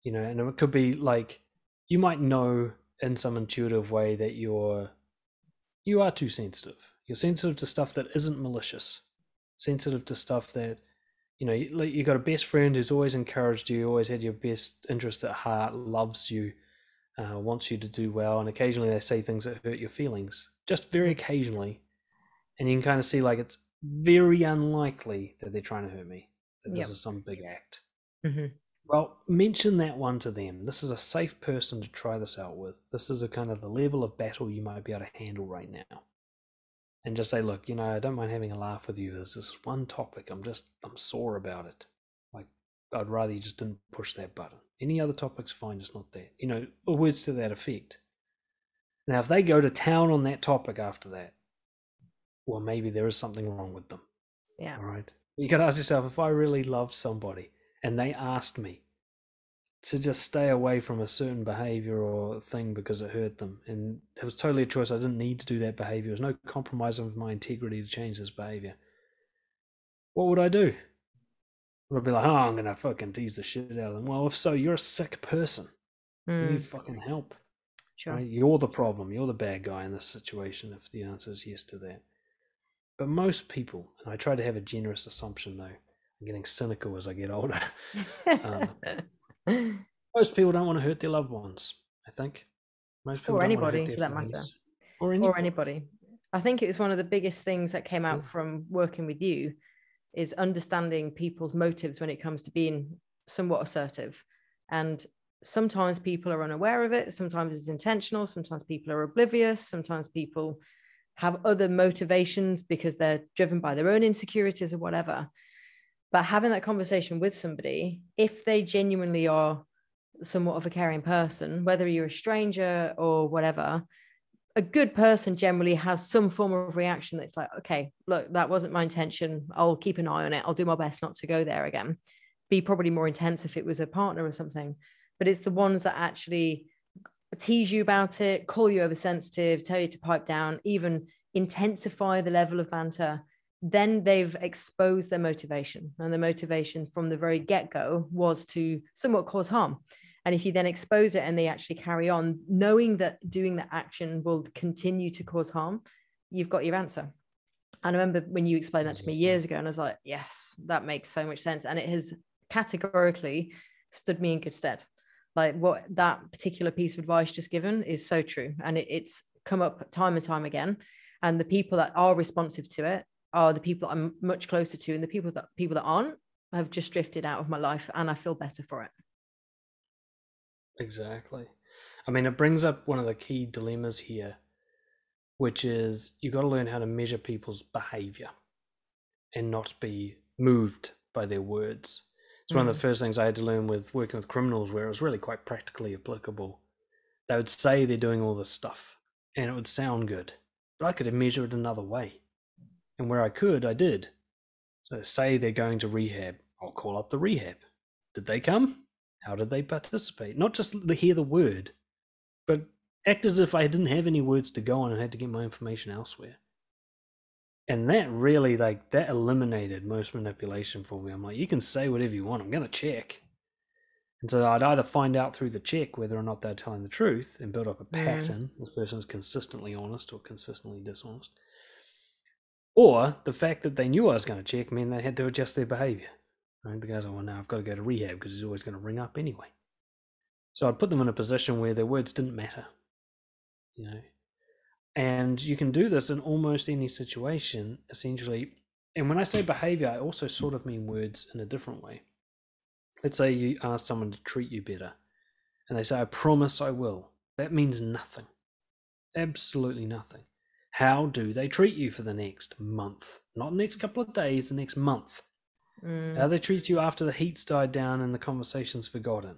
and it could be like, you might know in some intuitive way that you are too sensitive. You're sensitive to stuff that isn't malicious, sensitive to stuff that, you got a best friend who's always encouraged you, always had your best interest at heart, loves you, wants you to do well, and occasionally they say things that hurt your feelings, just very occasionally, and you can kind of see like it's very unlikely that they're trying to hurt me, that this is some big act. Mm-hmm. Well, mention that one to them. This is a safe person to try this out with. This is a kind of the level of battle you might be able to handle right now. And just say, look, I don't mind having a laugh with you. There's this one topic. I'm sore about it. Like, I'd rather you just didn't push that button. Any other topic's fine, just not that. Or words to that effect. Now, if they go to town on that topic after that, well, maybe there is something wrong with them. Yeah. All right. You got to ask yourself, if I really loved somebody and they asked me to just stay away from a certain behavior or thing because it hurt them, and it was totally a choice, I didn't need to do that behavior, there's no compromise of my integrity to change this behavior, what would I do? Would I be like, I'm going to fucking tease the shit out of them? Well, if so, you're a sick person. You need fucking help. Sure. Right? You're the problem. You're the bad guy in this situation if the answer is yes to that. But most people, and I try to have a generous assumption though, I'm getting cynical as I get older. Most people don't want to hurt their loved ones, I think. Most people or don't anybody, want to hurt their for that friends. matter. Or anybody. I think it was one of the biggest things that came out from working with you is understanding people's motives when it comes to being somewhat assertive. And sometimes people are unaware of it. Sometimes it's intentional. Sometimes people are oblivious. Sometimes people have other motivations because they're driven by their own insecurities or whatever. But having that conversation with somebody, if they genuinely are somewhat of a caring person, whether you're a stranger or whatever, a good person generally has some form of reaction that's like, okay, look, that wasn't my intention. I'll keep an eye on it. I'll do my best not to go there again. be probably more intense if it was a partner or something. But it's the ones that actually tease you about it, call you oversensitive, tell you to pipe down, even intensify the level of banter. Then they've exposed their motivation. And the motivation from the very get-go was to somewhat cause harm. And if you then expose it and they actually carry on, knowing that doing that action will continue to cause harm, you've got your answer. And I remember when you explained that to me years ago, and I was like, yes, that makes so much sense. And it has categorically stood me in good stead. Like what that particular piece of advice just given is so true. And it's come up time and time again. And the people that are responsive to it are the people I'm much closer to. And the people that aren't have just drifted out of my life, and I feel better for it. Exactly. I mean, it brings up one of the key dilemmas here, which is you got to learn how to measure people's behavior and not be moved by their words. It's one of the first things I had to learn with working with criminals, where it was really quite practically applicable. They would say they're doing all this stuff and it would sound good, but I could measure it another way. And where I could, I did. So say they're going to rehab, I'll call up the rehab. Did they come? How did they participate? Not just hear the word, but act as if I didn't have any words to go on and had to get my information elsewhere. And that really, that eliminated most manipulation for me. I'm like, you can say whatever you want, I'm going to check. And so I'd either find out through the check whether or not they're telling the truth and build up a pattern, this person's consistently honest or consistently dishonest. Or the fact that they knew I was going to check meant they had to adjust their behavior. Right? The guys are, well, now I've got to go to rehab because he's always going to ring up anyway. So I'd put them in a position where their words didn't matter. You know, and you can do this in almost any situation, essentially. And when I say behavior, I also sort of mean words in a different way. Let's say you ask someone to treat you better, and they say, I promise I will. That means nothing. Absolutely nothing. How do they treat you for the next month? Not the next couple of days, the next month. How do they treat you after the heat's died down and the conversation's forgotten?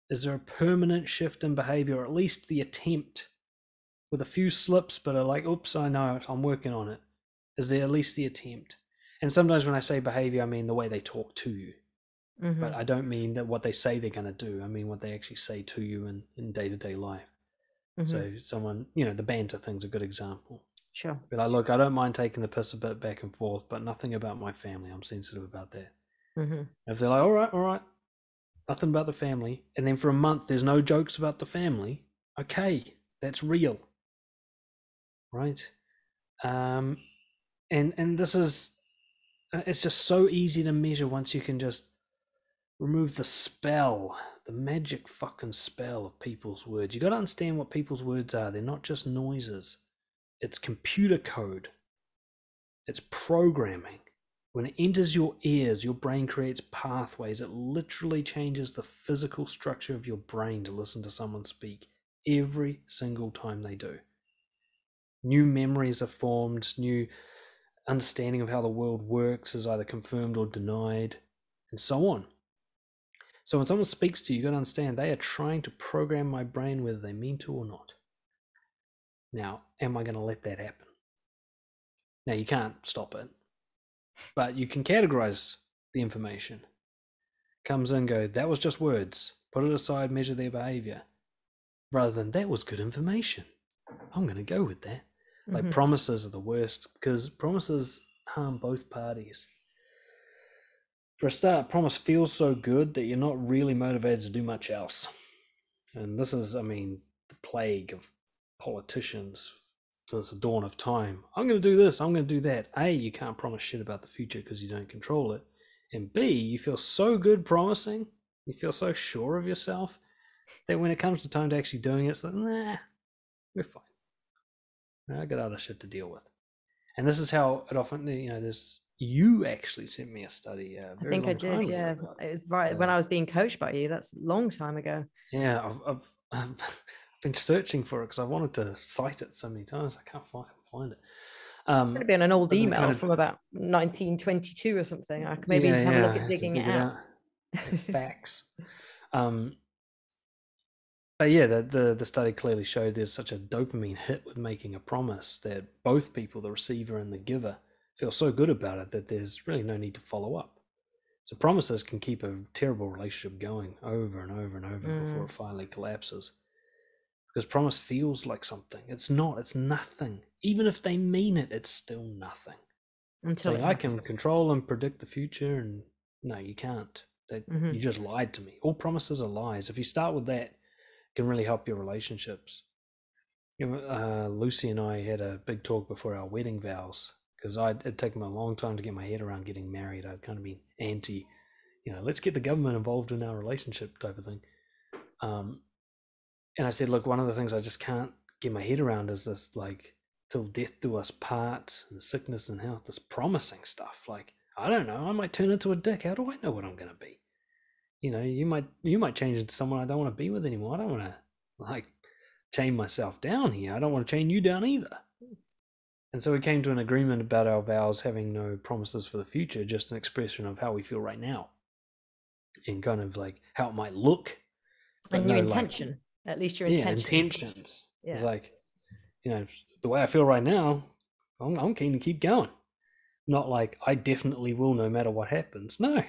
Is there a permanent shift in behavior, or at least the attempt? With a few slips, but are like, oops, I know it, I'm working on it. Is there at least the attempt? And sometimes when I say behavior, I mean the way they talk to you. But I don't mean that what they say they're going to do. I mean what they actually say to you in day-to-day life. So someone, the banter thing's a good example. Sure. But I don't mind taking the piss a bit back and forth, but nothing about my family. I'm sensitive about that. If they're like, all right, nothing about the family, and then for a month there's no jokes about the family, okay, that's real. Right? And this is, it's just so easy to measure once you can just remove the spell, the magic fucking spell of people's words. You got to understand what people's words are. They're not just noises. It's computer code. It's programming. When it enters your ears, your brain creates pathways. It literally changes the physical structure of your brain to listen to someone speak every single time they do. New memories are formed, new understanding of how the world works is either confirmed or denied, and so on. So when someone speaks to you, you've got to understand they are trying to program my brain whether they mean to or not. Now, am I going to let that happen? Now, you can't stop it, but you can categorize the information. Comes in, go, that was just words. Put it aside, measure their behavior. Rather than, that was good information. I'm going to go with that. Like promises are the worst because promises harm both parties. For a start, promise feels so good that you're not really motivated to do much else. And this is, the plague of politicians since the dawn of time. I'm going to do this, I'm going to do that. A, you can't promise shit about the future because you don't control it. And B, you feel so good promising, you feel so sure of yourself, that when it comes to time to actually doing it, it's like, nah, we're fine. I got other shit to deal with. And this is how it often, you actually sent me a study. I think I did, yeah. It was right when I was being coached by you. That's a long time ago. Yeah, I've been searching for it because I wanted to cite it so many times. I can't find it. It's going to be on an old email from about 1922 or something. I could maybe have a look at digging it out. Facts. But yeah, the study clearly showed there's such a dopamine hit with making a promise that both people, the receiver and the giver, feel so good about it that there's really no need to follow up. So promises can keep a terrible relationship going over and over and over before it finally collapses. Because promise feels like something. It's not. It's nothing. Even if they mean it, it's still nothing. Until saying I can control and predict the future, and no, you can't. You just lied to me. All promises are lies. If you start with that, it can really help your relationships. Lucy and I had a big talk before our wedding vows, because it'd taken me a long time to get my head around getting married. I'd kind of been anti, let's get the government involved in our relationship type of thing. And I said, look, one of the things I just can't get my head around is this, like, till death do us part, and sickness and health, this promising stuff. Like, I don't know, I might turn into a dick. How do I know what I'm going to be? You might change into someone I don't want to be with anymore. I don't want to, like, chain myself down here. I don't want to chain you down either. And so we came to an agreement about our vows having no promises for the future, just an expression of how we feel right now, and kind of like how it might look. And your intention, at least your intention. Yeah, intentions. Yeah. It's like, the way I feel right now, I'm keen to keep going. Not like, I definitely will no matter what happens. No.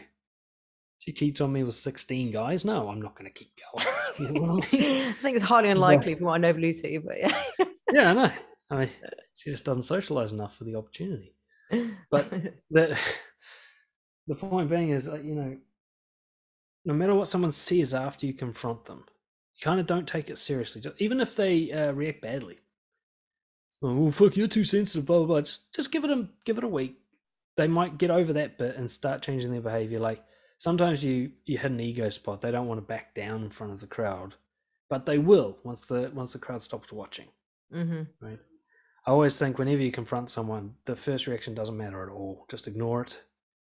She cheats on me with 16 guys. No, I'm not going to keep going. You know what I mean? I think it's highly unlikely from what I know of Lucy, but yeah. Yeah, I know. I mean, she just doesn't socialize enough for the opportunity. But the point being is, no matter what someone says after you confront them, you kind of don't take it seriously. Even if they react badly. Oh, fuck, you're too sensitive, blah, blah, blah. Just give it a week. They might get over that bit and start changing their behavior. Like, sometimes you hit an ego spot. They don't want to back down in front of the crowd, but they will once the crowd stops watching. Right? I always think whenever you confront someone, the first reaction doesn't matter at all. Just ignore it.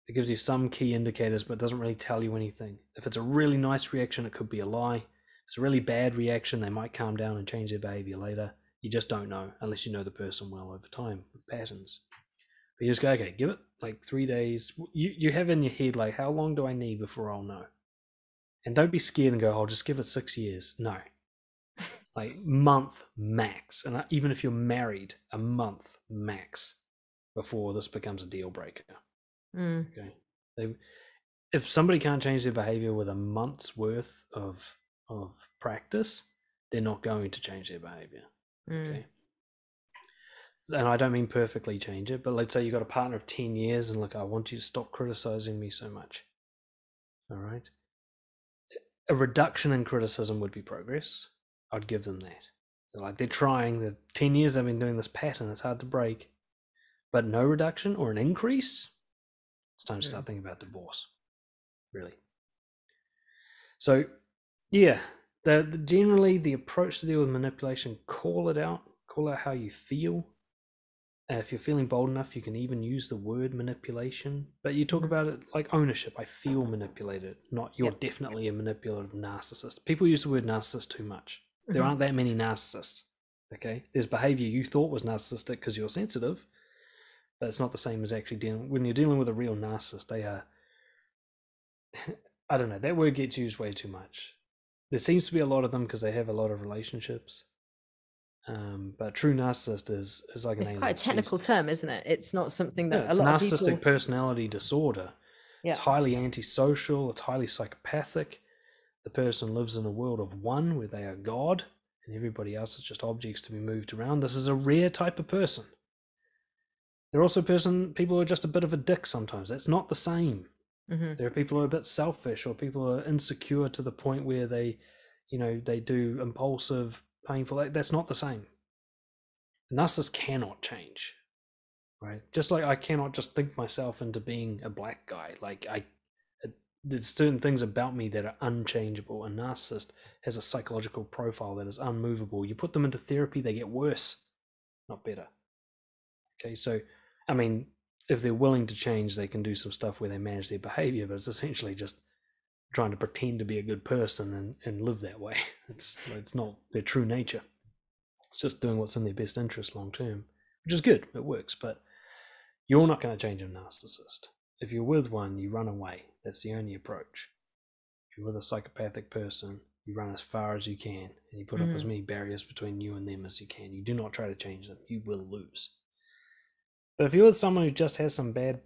It gives you some key indicators, but doesn't really tell you anything. If it's a really nice reaction, it could be a lie. If it's a really bad reaction, they might calm down and change their behavior later. You just don't know unless you know the person well over time with patterns. But you just go, okay, give it like 3 days. You have in your head, like, how long do I need before I'll know? And don't be scared and go, I'll just give it 6 years. No. Like, month max. And even if you're married, a month max before this becomes a deal breaker. Okay. If somebody can't change their behavior with a month's worth of practice, they're not going to change their behavior. Okay. And I don't mean perfectly change it, but let's say you got a partner of 10 years and look, I want you to stop criticizing me so much. All right. A reduction in criticism would be progress. I'd give them that. They're trying. The 10 years they've been doing this pattern. It's hard to break. But no reduction or an increase, it's time to start thinking about divorce. Really. So, yeah, generally the approach to deal with manipulation, call it out how you feel. If you're feeling bold enough, you can even use the word manipulation, but you talk about it like ownership. I feel manipulated, not you're definitely a manipulative narcissist. People use the word narcissist too much. There aren't that many narcissists. Okay, there's behavior you thought was narcissistic because you're sensitive, but it's not the same as actually when you're dealing with a real narcissist. They are, I don't know, that word gets used way too much. There seems to be a lot of them because they have a lot of relationships. But true narcissist is like an alien. It's quite a technical term, isn't it? It's not something that a lot of people... narcissistic personality disorder. Yeah. It's highly antisocial. It's highly psychopathic. The person lives in a world of one where they are God and everybody else is just objects to be moved around. This is a rare type of person. There are also people who are just a bit of a dick sometimes. That's not the same. There are people who are a bit selfish, or people who are insecure to the point where they do impulsive, painful. That's not the same. A narcissist cannot change, right? Just like I cannot just think myself into being a black guy. Like there's certain things about me that are unchangeable. A narcissist has a psychological profile that is unmovable. You put them into therapy, they get worse, not better. Okay, so I mean, if they're willing to change, they can do some stuff where they manage their behavior, but it's essentially just trying to pretend to be a good person and live that way. It's not their true nature. It's just doing what's in their best interest long term, which is good. It works, but you're not going to change a narcissist. If you're with one, you run away. That's the only approach. If you're with a psychopathic person, you run as far as you can, and you put up as many barriers between you and them as you can. You do not try to change them. You will lose. But if you're with someone who just has some bad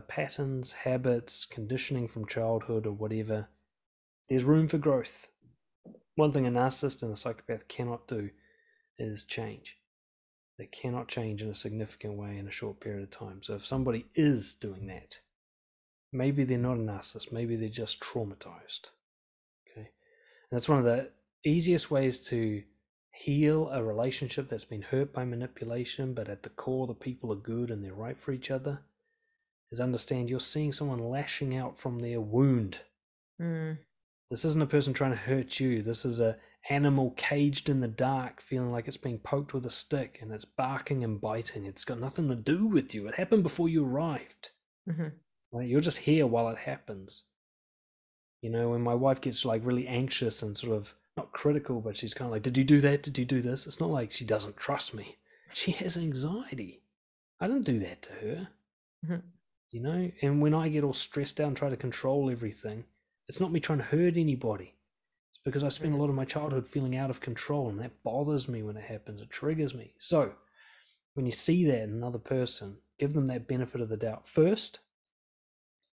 patterns, habits, conditioning from childhood or whatever, there's room for growth. One thing a narcissist and a psychopath cannot do is change. They cannot change in a significant way in a short period of time. So if somebody is doing that, maybe they're not a narcissist, maybe they're just traumatized. Okay, and that's one of the easiest ways to heal a relationship that's been hurt by manipulation, but at the core the people are good and they're right for each other, is understand you're seeing someone lashing out from their wound. This isn't a person trying to hurt you. This is an animal caged in the dark, feeling like it's being poked with a stick, and it's barking and biting. It's got nothing to do with you. It happened before you arrived. Right? You're just here while it happens. You know, when my wife gets like really anxious and sort of not critical, but she's kind of like, did you do that? Did you do this? It's not like she doesn't trust me. She has anxiety. I didn't do that to her. You know, and when I get all stressed out and try to control everything, it's not me trying to hurt anybody. It's because I spent a lot of my childhood feeling out of control, and that bothers me when it happens. It triggers me. So when you see that in another person, give them that benefit of the doubt first,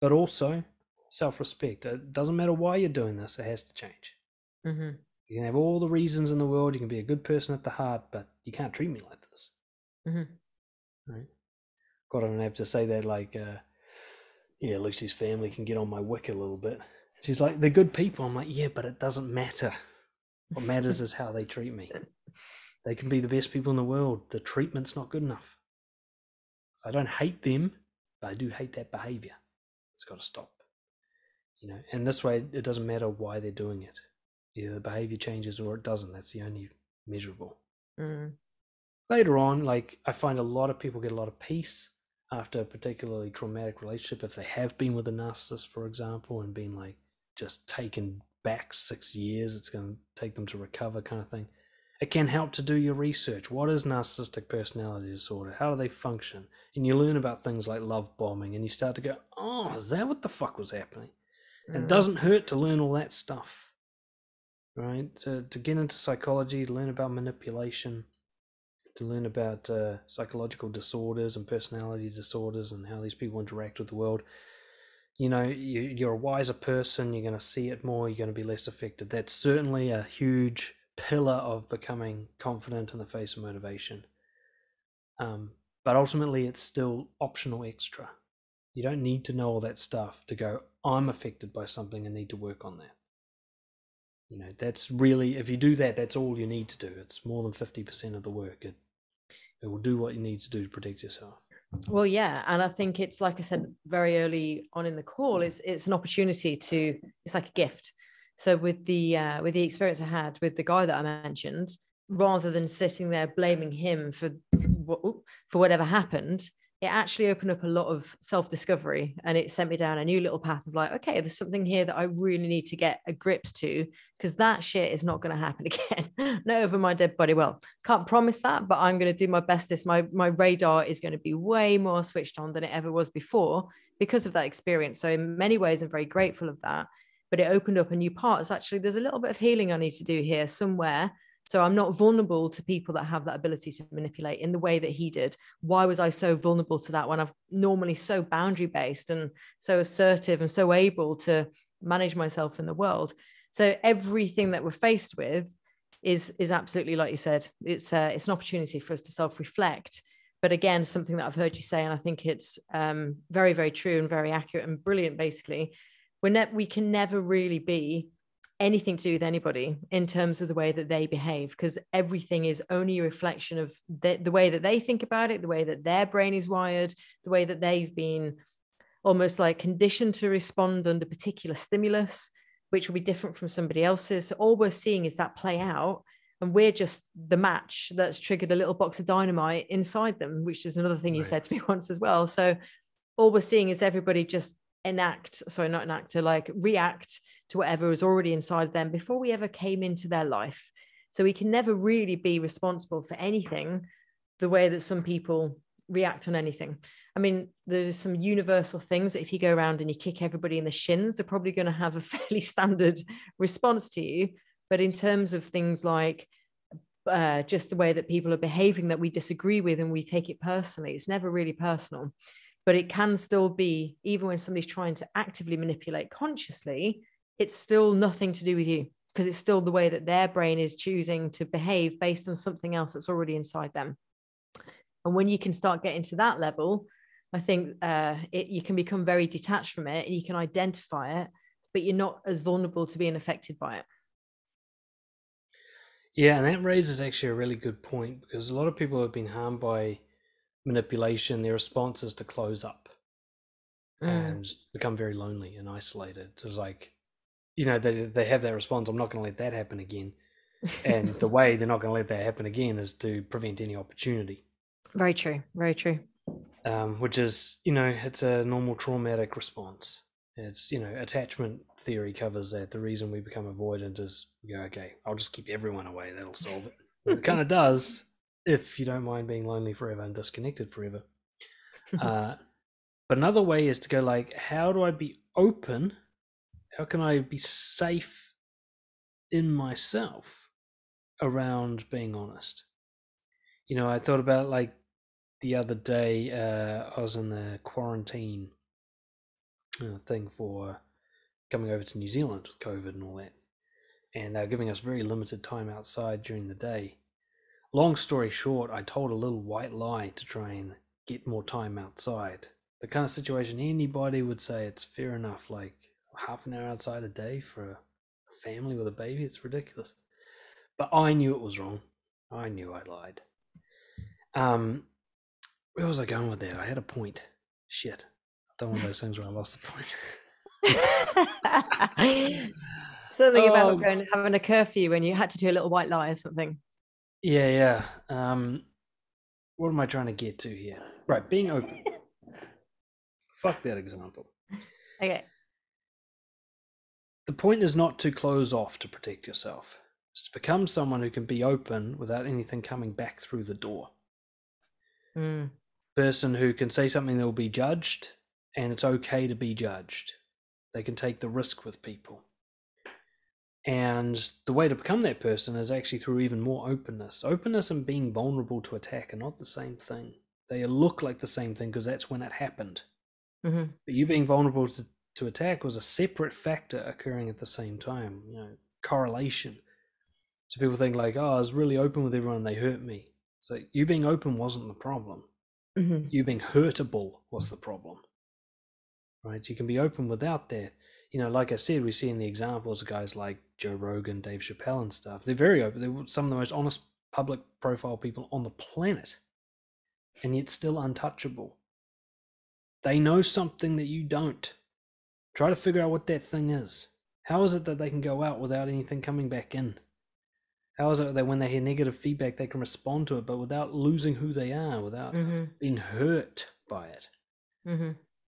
but also self-respect. It doesn't matter why you're doing this, it has to change. You can have all the reasons in the world, you can be a good person at the heart, but you can't treat me like this. Right? God, I don't have to say that like, yeah, Lucy's family can get on my wick a little bit. She's like, they're good people. I'm like, yeah, but it doesn't matter. What matters is how they treat me. They can be the best people in the world. The treatment's not good enough. I don't hate them, but I do hate that behavior. It's got to stop. You know, and this way, it doesn't matter why they're doing it. Either the behavior changes or it doesn't. That's the only measurable. Later on, like, I find a lot of people get a lot of peace after a particularly traumatic relationship, if they have been with a narcissist, for example, and been like just taken back 6 years, it's going to take them to recover, kind of thing. It can help to do your research. What is narcissistic personality disorder? How do they function? And you learn about things like love bombing, and you start to go, oh, is that what the fuck was happening? And it doesn't hurt to learn all that stuff, right? To get into psychology, to learn about manipulation, to learn about psychological disorders and personality disorders and how these people interact with the world. You know, you're a wiser person, you're going to see it more, you're going to be less affected. That's certainly a huge pillar of becoming confident in the face of motivation. But ultimately, it's still optional extra. You don't need to know all that stuff to go, I'm affected by something and need to work on that. You know, that's really, if you do that, that's all you need to do. It's more than 50% of the work. It will do what you need to do to protect yourself. Well, yeah. And I think it's, like I said very early on in the call, it's an opportunity to, it's like a gift. So with the experience I had with the guy that I mentioned, rather than sitting there blaming him for whatever happened, it actually opened up a lot of self-discovery, and it sent me down a new little path of like, okay, there's something here that I really need to get a grip to, because that shit is not going to happen again. Not over my dead body. Well, can't promise that, but I'm going to do my bestest. My radar is going to be way more switched on than it ever was before because of that experience. So in many ways, I'm very grateful of that, but it opened up a new part. It's actually, there's a little bit of healing I need to do here somewhere. So I'm not vulnerable to people that have that ability to manipulate in the way that he did. Why was I so vulnerable to that when I'm normally so boundary based and so assertive and so able to manage myself in the world? So everything that we're faced with is absolutely, like you said, it's an opportunity for us to self-reflect. But again, something that I've heard you say, and I think it's very, very true and very accurate and brilliant, basically, we can never really be anything to do with anybody in terms of the way that they behave, because everything is only a reflection of the way that they think about it, the way that their brain is wired, the way that they've been almost like conditioned to respond under particular stimulus, which will be different from somebody else's. So all we're seeing is that play out, and we're just the match that's triggered a little box of dynamite inside them, which is another thing you said to me once as well. So all we're seeing is everybody just react to whatever was already inside them before we ever came into their life. So we can never really be responsible for anything the way that some people react on anything. I mean, there's some universal things that if you go around and you kick everybody in the shins, they're probably going to have a fairly standard response to you. But in terms of things like just the way that people are behaving that we disagree with and we take it personally. It's never really personal, but it can still be, even when somebody's trying to actively manipulate consciously, it's still nothing to do with you, because it's still the way that their brain is choosing to behave based on something else that's already inside them. And when you can start getting to that level, I think you can become very detached from it. You can identify it, but you're not as vulnerable to being affected by it. Yeah, and that raises actually a really good point, because a lot of people have been harmed by manipulation. Their response is to close up and become very lonely and isolated. It's like, they have that response, I'm not going to let that happen again. And the way they're not going to let that happen again is to prevent any opportunity. Very true. Very true. Which is, it's a normal traumatic response. It's, attachment theory covers that. The reason we become avoidant is, okay, I'll just keep everyone away. That'll solve it. It kind of does, if you don't mind being lonely forever and disconnected forever. But another way is to go like, how do I be open? How can I be safe in myself around being honest? I thought about like the other day, I was in the quarantine thing for coming over to New Zealand with COVID and all that. And they were giving us very limited time outside during the day. Long story short, I told a little white lie to try and get more time outside. The kind of situation anybody would say it's fair enough, like half an hour outside a day for a family with a baby, it's ridiculous. But I knew it was wrong. I knew I lied. Where was I going with that? I had a point. Shit. I don't want those things where I lost the point. Something about having a curfew when you had to do a little white lie or something. Yeah. What am I trying to get to here? Right, being open. Fuck that example. Okay. The point is not to close off to protect yourself. It's to become someone who can be open without anything coming back through the door. Person who can say something that will be judged, and it's okay to be judged. They can take the risk with people. And the way to become that person is actually through even more openness. Openness and being vulnerable to attack are not the same thing. They look like the same thing because that's when it happened. But you being vulnerable to attack was a separate factor occurring at the same time. Correlation. So people think like, I was really open with everyone and they hurt me. So you being open wasn't the problem. You being hurtable was the problem. Right? You can be open without that. Like I said, we see in the examples of guys like Joe Rogan, Dave Chappelle and stuff. They're very open. They're some of the most honest public profile people on the planet. And yet still untouchable. They know something that you don't. Try to figure out what that thing is. How is it that they can go out without anything coming back in? How is it that when they hear negative feedback, they can respond to it, but without losing who they are, without being hurt by it?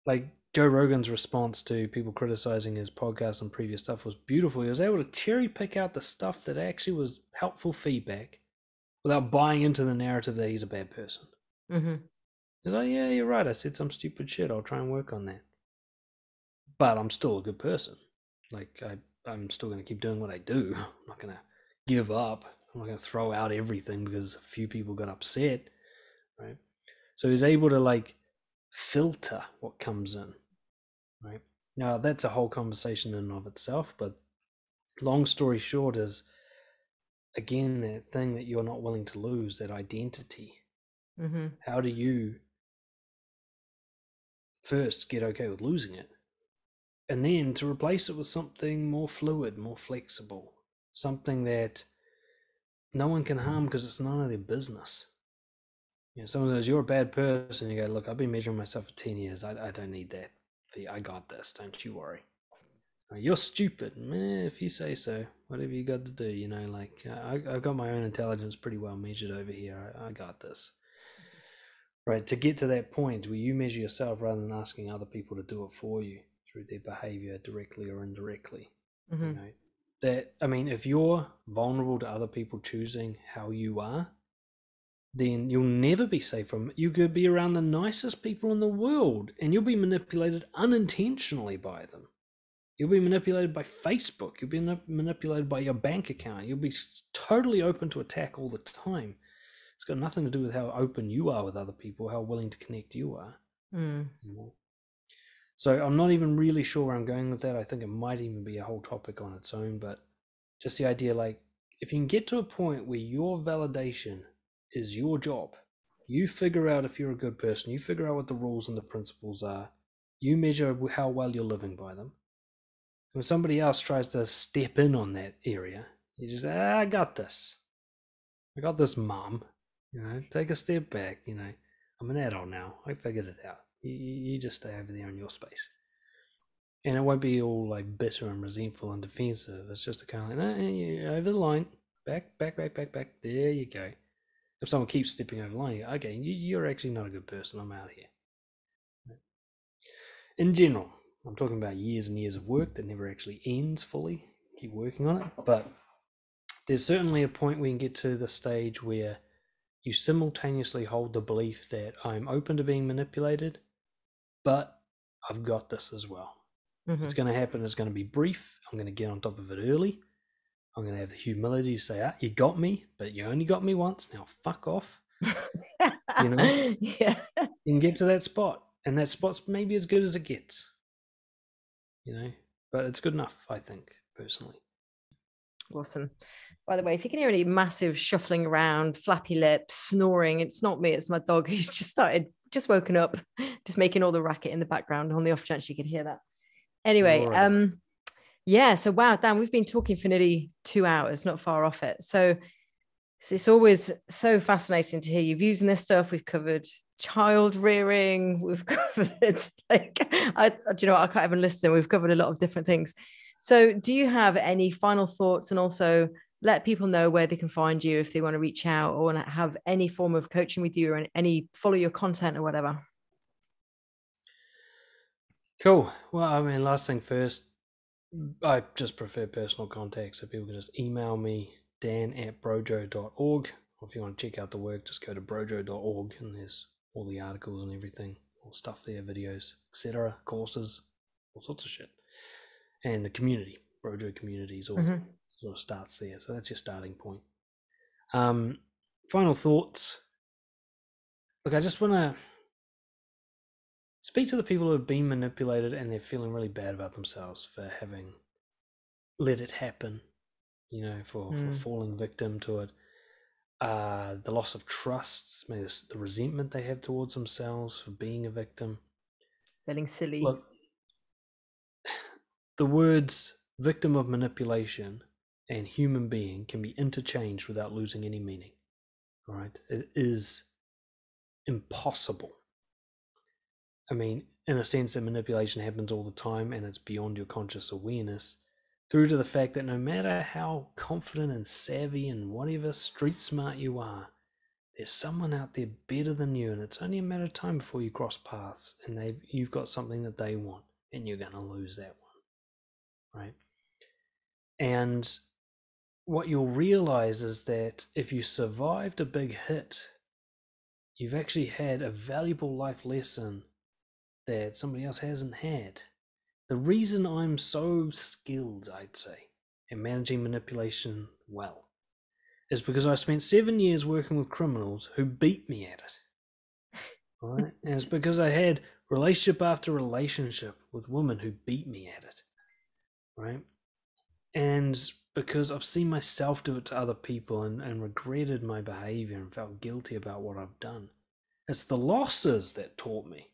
Like Joe Rogan's response to people criticizing his podcast and previous stuff was beautiful. He was able to cherry pick out the stuff that actually was helpful feedback without buying into the narrative that he's a bad person. He's like, yeah, you're right. I said some stupid shit. I'll try and work on that. But I'm still a good person. Like, I'm still going to keep doing what I do. I'm not going to give up. I'm not going to throw out everything because a few people got upset, right? So he's able to, like, filter what comes in, right? Now, that's a whole conversation in and of itself, but long story short is, again, that thing that you're not willing to lose, that identity. How do you first get okay with losing it? And then to replace it with something more fluid, more flexible, something that no one can harm because it's none of their business. Someone says, you're a bad person. You go, look, I've been measuring myself for 10 years. I don't need that. I got this. Don't you worry. You're stupid. If you say so, whatever you got to do, I've got my own intelligence pretty well measured over here. I got this. Right, to get to that point where you measure yourself rather than asking other people to do it for you through their behavior directly or indirectly. If you're vulnerable to other people choosing how you are, then you'll never be safe from it. You could be around the nicest people in the world and you'll be manipulated unintentionally by them. You'll be manipulated by Facebook. You'll be manipulated by your bank account. You'll be totally open to attack all the time. It's got nothing to do with how open you are with other people, how willing to connect you are. Mm. So I'm not even really sure where I'm going with that. I think it might even be a whole topic on its own, but just the idea, like, if you can get to a point where your validation is your job, you figure out if you're a good person, you figure out what the rules and the principles are, you measure how well you're living by them. When somebody else tries to step in on that area, you just say, I got this. I got this, mom. Take a step back. I'm an adult now. I figured it out. You just stay over there in your space. And it won't be all like bitter and resentful and defensive. It's just a kind of like, no, you're over the line. Back. There you go. If someone keeps stepping over the line, okay, you're actually not a good person. I'm out of here. In general, I'm talking about years and years of work that never actually ends fully. Keep working on it. But there's certainly a point we can get to the stage where you simultaneously hold the belief that I'm open to being manipulated, but I've got this as well. Mm-hmm. It's going to happen. It's going to be brief. I'm going to get on top of it early. I'm going to have the humility to say, you got me, but you only got me once. Now fuck off. Yeah. You can get to that spot, and that spot's maybe as good as it gets. But it's good enough, I think, personally. Awesome. By the way, if you can hear any massive shuffling around, flappy lips, snoring, it's not me, it's my dog who's just woken up, just making all the racket in the background on the off chance you could hear that. Anyway, so wow, Dan, we've been talking for nearly 2 hours, not far off it. So it's always so fascinating to hear you views on this stuff. We've covered child rearing, we've covered I can't even listen. We've covered a lot of different things. So do you have any final thoughts, and also let people know where they can find you if they want to reach out or want to have any form of coaching with you or any follow your content or whatever? Cool. Well, I mean, last thing first, I just prefer personal contact, so people can just email me, dan@brojo.org, or if you want to check out the work, just go to brojo.org, and there's all the articles and everything, all the stuff there, videos, etc., courses, all sorts of shit. And the community, BROJO communities, all sort of starts there. So that's your starting point. Final thoughts. Look, I just want to speak to the people who have been manipulated and they're feeling really bad about themselves for having let it happen, for falling victim to it. The loss of trust, maybe the resentment they have towards themselves for being a victim. Feeling silly. Look, the words victim of manipulation and human being can be interchanged without losing any meaning. All right? It is impossible. I mean, in a sense that manipulation happens all the time and it's beyond your conscious awareness, through to the fact that no matter how confident and savvy and whatever street smart you are, there's someone out there better than you, and it's only a matter of time before you cross paths and you've got something that they want and you're going to lose that one. Right? And what you'll realize is that if you survived a big hit, you've actually had a valuable life lesson that somebody else hasn't had. The reason I'm so skilled, I'd say, in managing manipulation well is because I spent 7 years working with criminals who beat me at it. All right? And it's because I had relationship after relationship with women who beat me at it. Right? And because I've seen myself do it to other people and regretted my behavior and felt guilty about what I've done. It's the losses that taught me.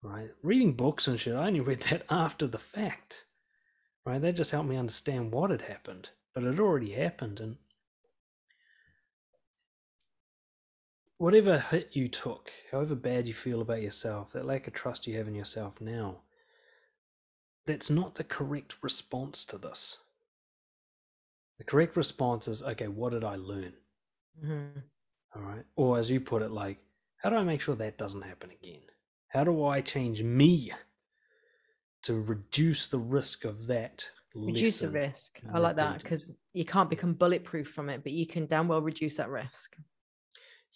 Right? Reading books and shit, I only read that after the fact. Right? That just helped me understand what had happened. But it already happened, and whatever hit you took, however bad you feel about yourself, that lack of trust you have in yourself now, that's not the correct response to this. The correct response is, okay, what did I learn? All right. Or as you put it, like, how do I make sure that doesn't happen again? How do I change me to reduce the risk of that? Reduce the risk. I like that, because you can't become bulletproof from it, but you can damn well reduce that risk.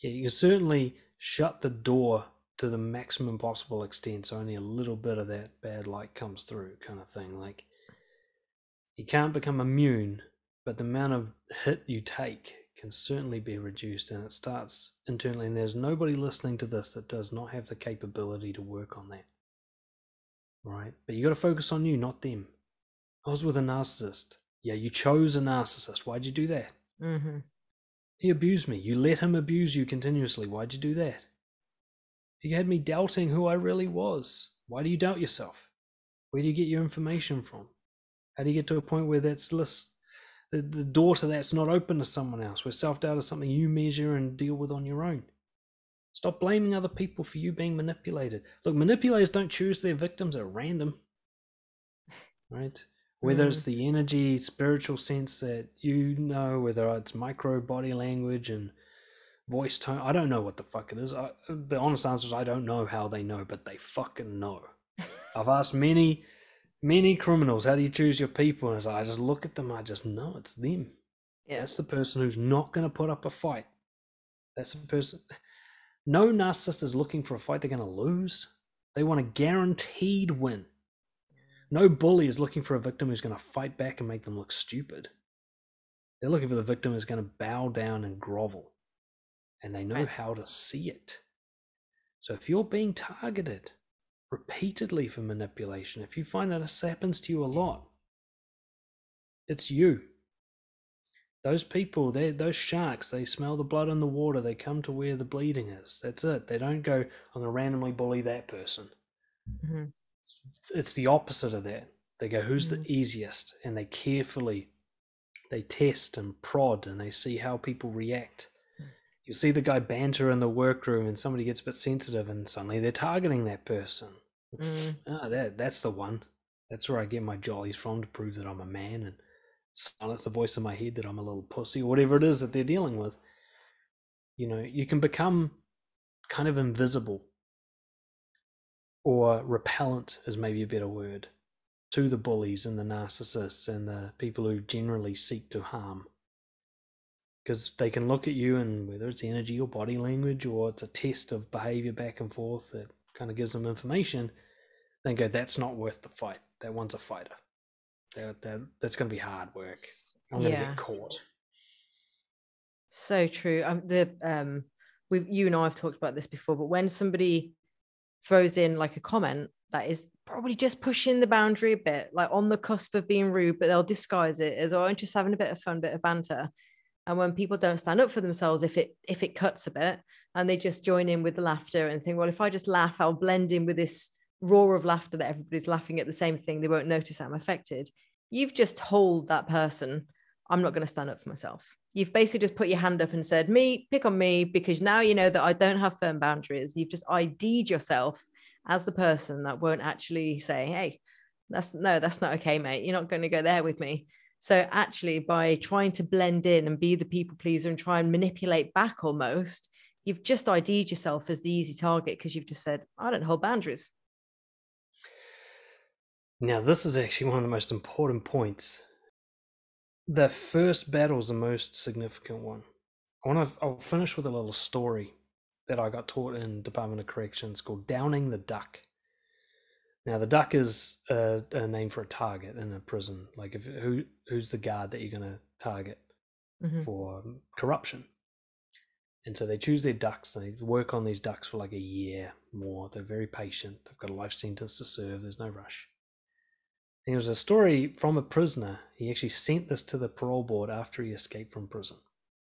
Yeah, you can certainly shut the door to the maximum possible extent, so only a little bit of that bad light comes through, kind of thing. Like, you can't become immune, but the amount of hit you take can certainly be reduced, and it starts internally, and there's nobody listening to this that does not have the capability to work on that. Right? But you got to focus on you, not them. I was with a narcissist. Yeah, you chose a narcissist. Why'd you do that? Mm-hmm. He abused me. You let him abuse you continuously. Why'd you do that? He had me doubting who I really was. Why do you doubt yourself? Where do you get your information from? How do you get to a point where that's the door to that's not open to someone else, where self-doubt is something you measure and deal with on your own? Stop blaming other people for you being manipulated. Look, manipulators don't choose their victims at random, right? Whether it's the energy, spiritual sense that you know, whether it's micro body language and voice tone, I don't know what the fuck it is. The honest answer is I don't know how they know, but they fucking know. I've asked many criminals, how do you choose your people? And I just look at them, I just know it's them. Yeah. That's the person who's not going to put up a fight. That's the person. No narcissist is looking for a fight they're going to lose. They want a guaranteed win. No bully is looking for a victim who's going to fight back and make them look stupid. They're looking for the victim who's going to bow down and grovel. And they know how to see it. So if you're being targeted repeatedly for manipulation, if you find that this happens to you a lot, it's you. Those people, those sharks, they smell the blood in the water. They come to where the bleeding is. That's it. They don't go, I'm going to randomly bully that person. Mm-hmm. It's the opposite of that. They go, who's the easiest? And they test and prod, and they see how people react. You see the guy banter in the workroom, and somebody gets a bit sensitive, and suddenly they're targeting that person. That's the one. That's where I get my jollies from, to prove that I'm a man and silence the voice in my head that I'm a little pussy, or whatever it is that they're dealing with. You know, you can become kind of invisible, or repellent is maybe a better word, to the bullies and the narcissists and the people who generally seek to harm. Because they can look at you, and whether it's energy or body language, or it's a test of behavior back and forth that kind of gives them information, they go, that's not worth the fight. That one's a fighter. That's going to be hard work. I'm going to get caught. So true. You and I have talked about this before, but when somebody throws in like a comment that is probably just pushing the boundary a bit, like on the cusp of being rude, but they'll disguise it as, oh, I'm just having a bit of fun, bit of banter. And when people don't stand up for themselves, if it cuts a bit, and they just join in with the laughter and think, well, if I just laugh, I'll blend in with this roar of laughter that everybody's laughing at the same thing. They won't notice I'm affected. You've just told that person, I'm not going to stand up for myself. You've basically just put your hand up and said, pick on me, because now you know that I don't have firm boundaries. You've just ID'd yourself as the person that won't actually say, hey, that's not okay, mate. You're not going to go there with me. So actually, by trying to blend in and be the people pleaser and try and manipulate back almost, you've just ID'd yourself as the easy target, because you've just said, I don't hold boundaries. Now, this is actually one of the most important points. The first battle is the most significant one. I'll finish with a little story that I got taught in Department of Corrections called Downing the Duck. Now, the duck is a name for a target in a prison. Like, who's the guard that you're going to target for corruption? And so they choose their ducks. They work on these ducks for like a year more. They're very patient. They've got a life sentence to serve. There's no rush. And it was a story from a prisoner. He actually sent this to the parole board after he escaped from prison.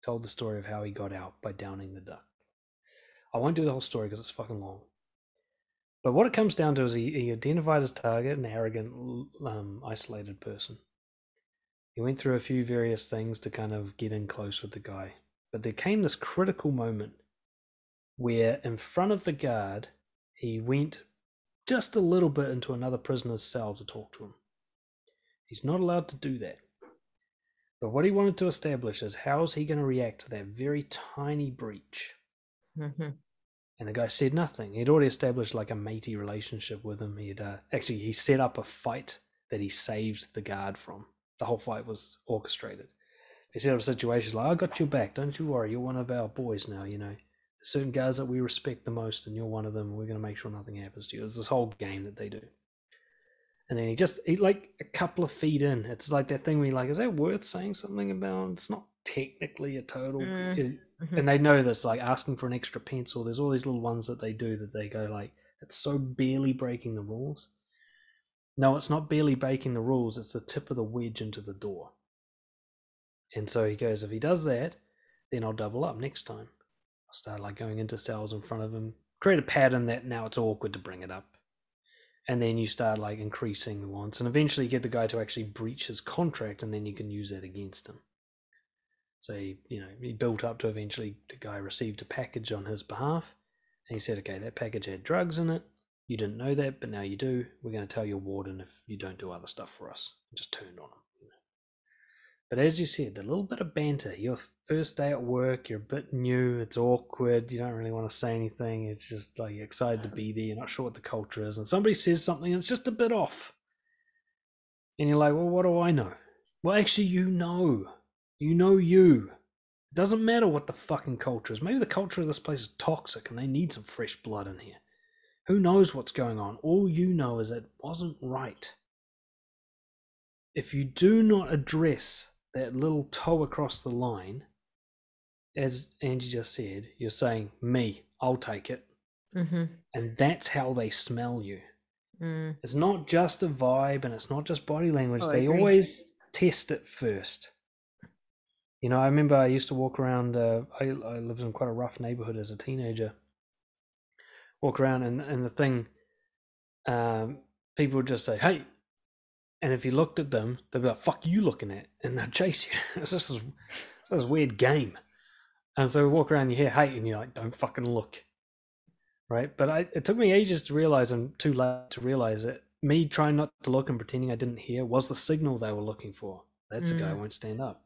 Told the story of how he got out by downing the duck. I won't do the whole story because it's fucking long. But what it comes down to is he identified his target, an arrogant, isolated person. He went through a few various things to kind of get in close with the guy. But there came this critical moment where in front of the guard, he went just a little bit into another prisoner's cell to talk to him. He's not allowed to do that. But what he wanted to establish is, how is he going to react to that very tiny breach? And the guy said nothing. He'd already established like a matey relationship with him. He set up a fight that he saved the guard from. The whole fight was orchestrated. He set up a situation like, I got your back, don't you worry, you're one of our boys now, you know. certain guys that we respect the most, and you're one of them, and we're going to make sure nothing happens to you. It's this whole game that they do. And then he like a couple of feet in, it's like that thing where you're like, is that worth saying something about? It's not technically a total. And they know this, like asking for an extra pencil. There's all these little ones that they do that they go like, it's so barely breaking the rules. No, it's not barely breaking the rules. It's the tip of the wedge into the door. And so he goes, if he does that, then I'll double up next time. I'll start like going into cells in front of him, create a pattern that now it's awkward to bring it up. And then you start like increasing the wants, and eventually get the guy to actually breach his contract, and then you can use that against him. So he built up to eventually the guy received a package on his behalf, and he said, okay, that package had drugs in it. You didn't know that, but now you do. We're going to tell your warden if you don't do other stuff for us. And just turned on him. But as you said, the little bit of banter, your first day at work, you're a bit new, it's awkward, you don't really want to say anything, it's just like you're excited to be there, you're not sure what the culture is, and somebody says something and it's just a bit off. And you're like, well, what do I know? Well, actually, you know. You know you. It doesn't matter what the fucking culture is. Maybe the culture of this place is toxic and they need some fresh blood in here. Who knows what's going on? All you know is it wasn't right. If you do not address that little toe across the line, as Angie just said, you're saying, me, I'll take it. And that's how they smell you. It's not just a vibe and it's not just body language. They always test it first. I remember I used to walk around, I lived in quite a rough neighborhood as a teenager. Walk around and the thing, people would just say, hey. And if you looked at them, they'd be like, fuck you looking at? And they'd chase you. It's just this weird game. And so we walk around, you hear hate, and you're like, don't fucking look. Right? But it took me ages to realize, and too late to realize that me trying not to look and pretending I didn't hear was the signal they were looking for. That's the guy who won't stand up.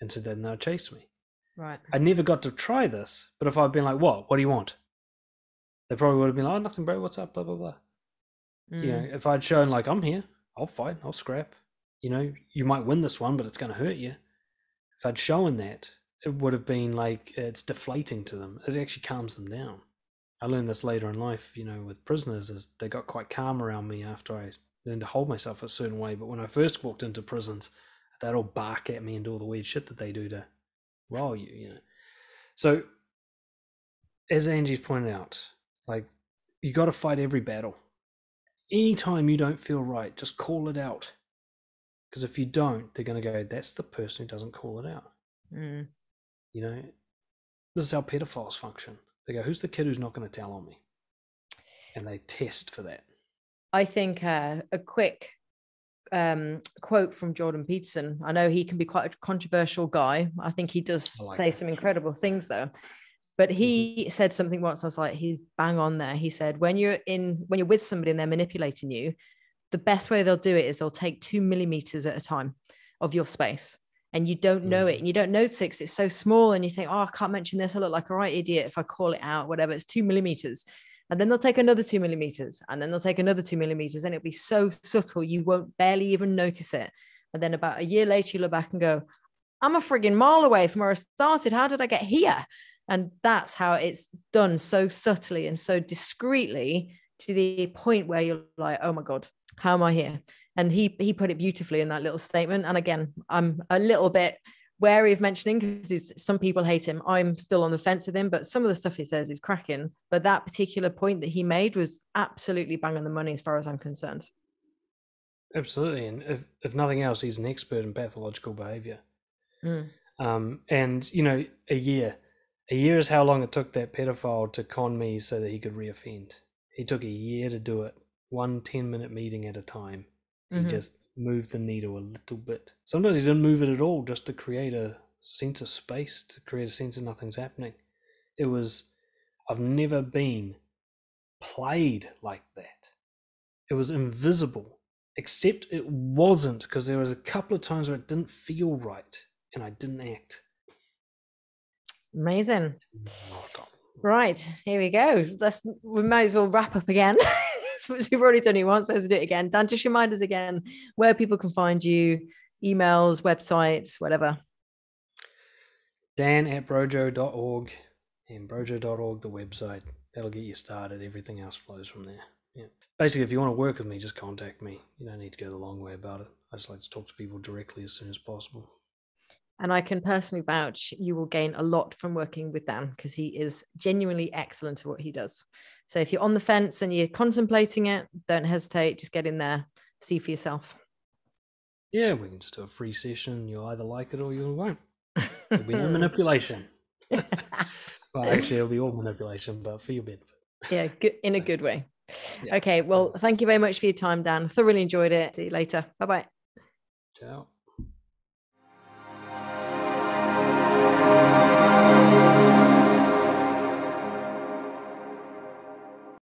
And so then they'll chase me. Right. I never got to try this, but if I'd been like, what do you want? They probably would have been like, oh, nothing, bro, what's up, blah, blah, blah. If I'd shown like, I'm here, I'll fight, I'll scrap. You might win this one, but it's going to hurt you. If I'd shown that, it would have been like, it's deflating to them. It actually calms them down. I learned this later in life, with prisoners, is they got quite calm around me after I learned to hold myself a certain way. But when I first walked into prisons, they'd all bark at me and do all the weird shit that they do to roll you, So, as Angie's pointed out, like, you got to fight every battle. Anytime you don't feel right, just call it out. Because if you don't, they're going to go, that's the person who doesn't call it out. This is how pedophiles function. They go, who's the kid who's not going to tell on me? And they test for that. I think a quick quote from Jordan Peterson. I know he can be quite a controversial guy. I think he does say some incredible things, though. But he said something once, I was like, he's bang on there. He said, when you're with somebody and they're manipulating you, the best way they'll do it is they'll take 2 millimeters at a time of your space. And you don't know it. And you don't notice it because it's so small. And you think, oh, I can't mention this. I look like a right idiot if I call it out, whatever. It's 2 millimeters. And then they'll take another 2 millimeters. And then they'll take another 2 millimeters. And it'll be so subtle, you won't barely even notice it. And then about a year later, you look back and go, I'm a frigging mile away from where I started. How did I get here? And that's how it's done, so subtly and so discreetly, to the point where you're like, oh my God, how am I here? And he put it beautifully in that little statement. And again, I'm a little bit wary of mentioning because some people hate him. I'm still on the fence with him, but some of the stuff he says is cracking. But that particular point that he made was absolutely bang on the money as far as I'm concerned. Absolutely. And if nothing else, he's an expert in pathological behavior. And, a year is how long it took that pedophile to con me so that he could reoffend. He took a year to do it, 1 10-minute meeting at a time. He just moved the needle a little bit. Sometimes he didn't move it at all, just to create a sense of space, to create a sense of nothing's happening. I've never been played like that. It was invisible, except it wasn't, because there was a couple of times where it didn't feel right and I didn't act. Amazing. Right, here we go. We might as well wrap up again. We've already done it once, supposed to do it again. Dan, just remind us again where people can find you, emails, websites, whatever. Dan@brojo.org. And brojo.org, the website, that'll get you started. Everything else flows from there. Yeah. Basically, if you want to work with me, just contact me. You don't need to go the long way about it. I just like to talk to people directly as soon as possible. And I can personally vouch you will gain a lot from working with Dan, because he is genuinely excellent at what he does. So if you're on the fence and you're contemplating it, don't hesitate. Just get in there, see for yourself. Yeah, we can just do a free session. You'll either like it or you won't. There'll be no manipulation. Well, actually, it'll be all manipulation, but for your benefit. Yeah, good, in a good way. Yeah. Okay, well, thank you very much for your time, Dan. Thoroughly enjoyed it. See you later. Bye-bye. Ciao.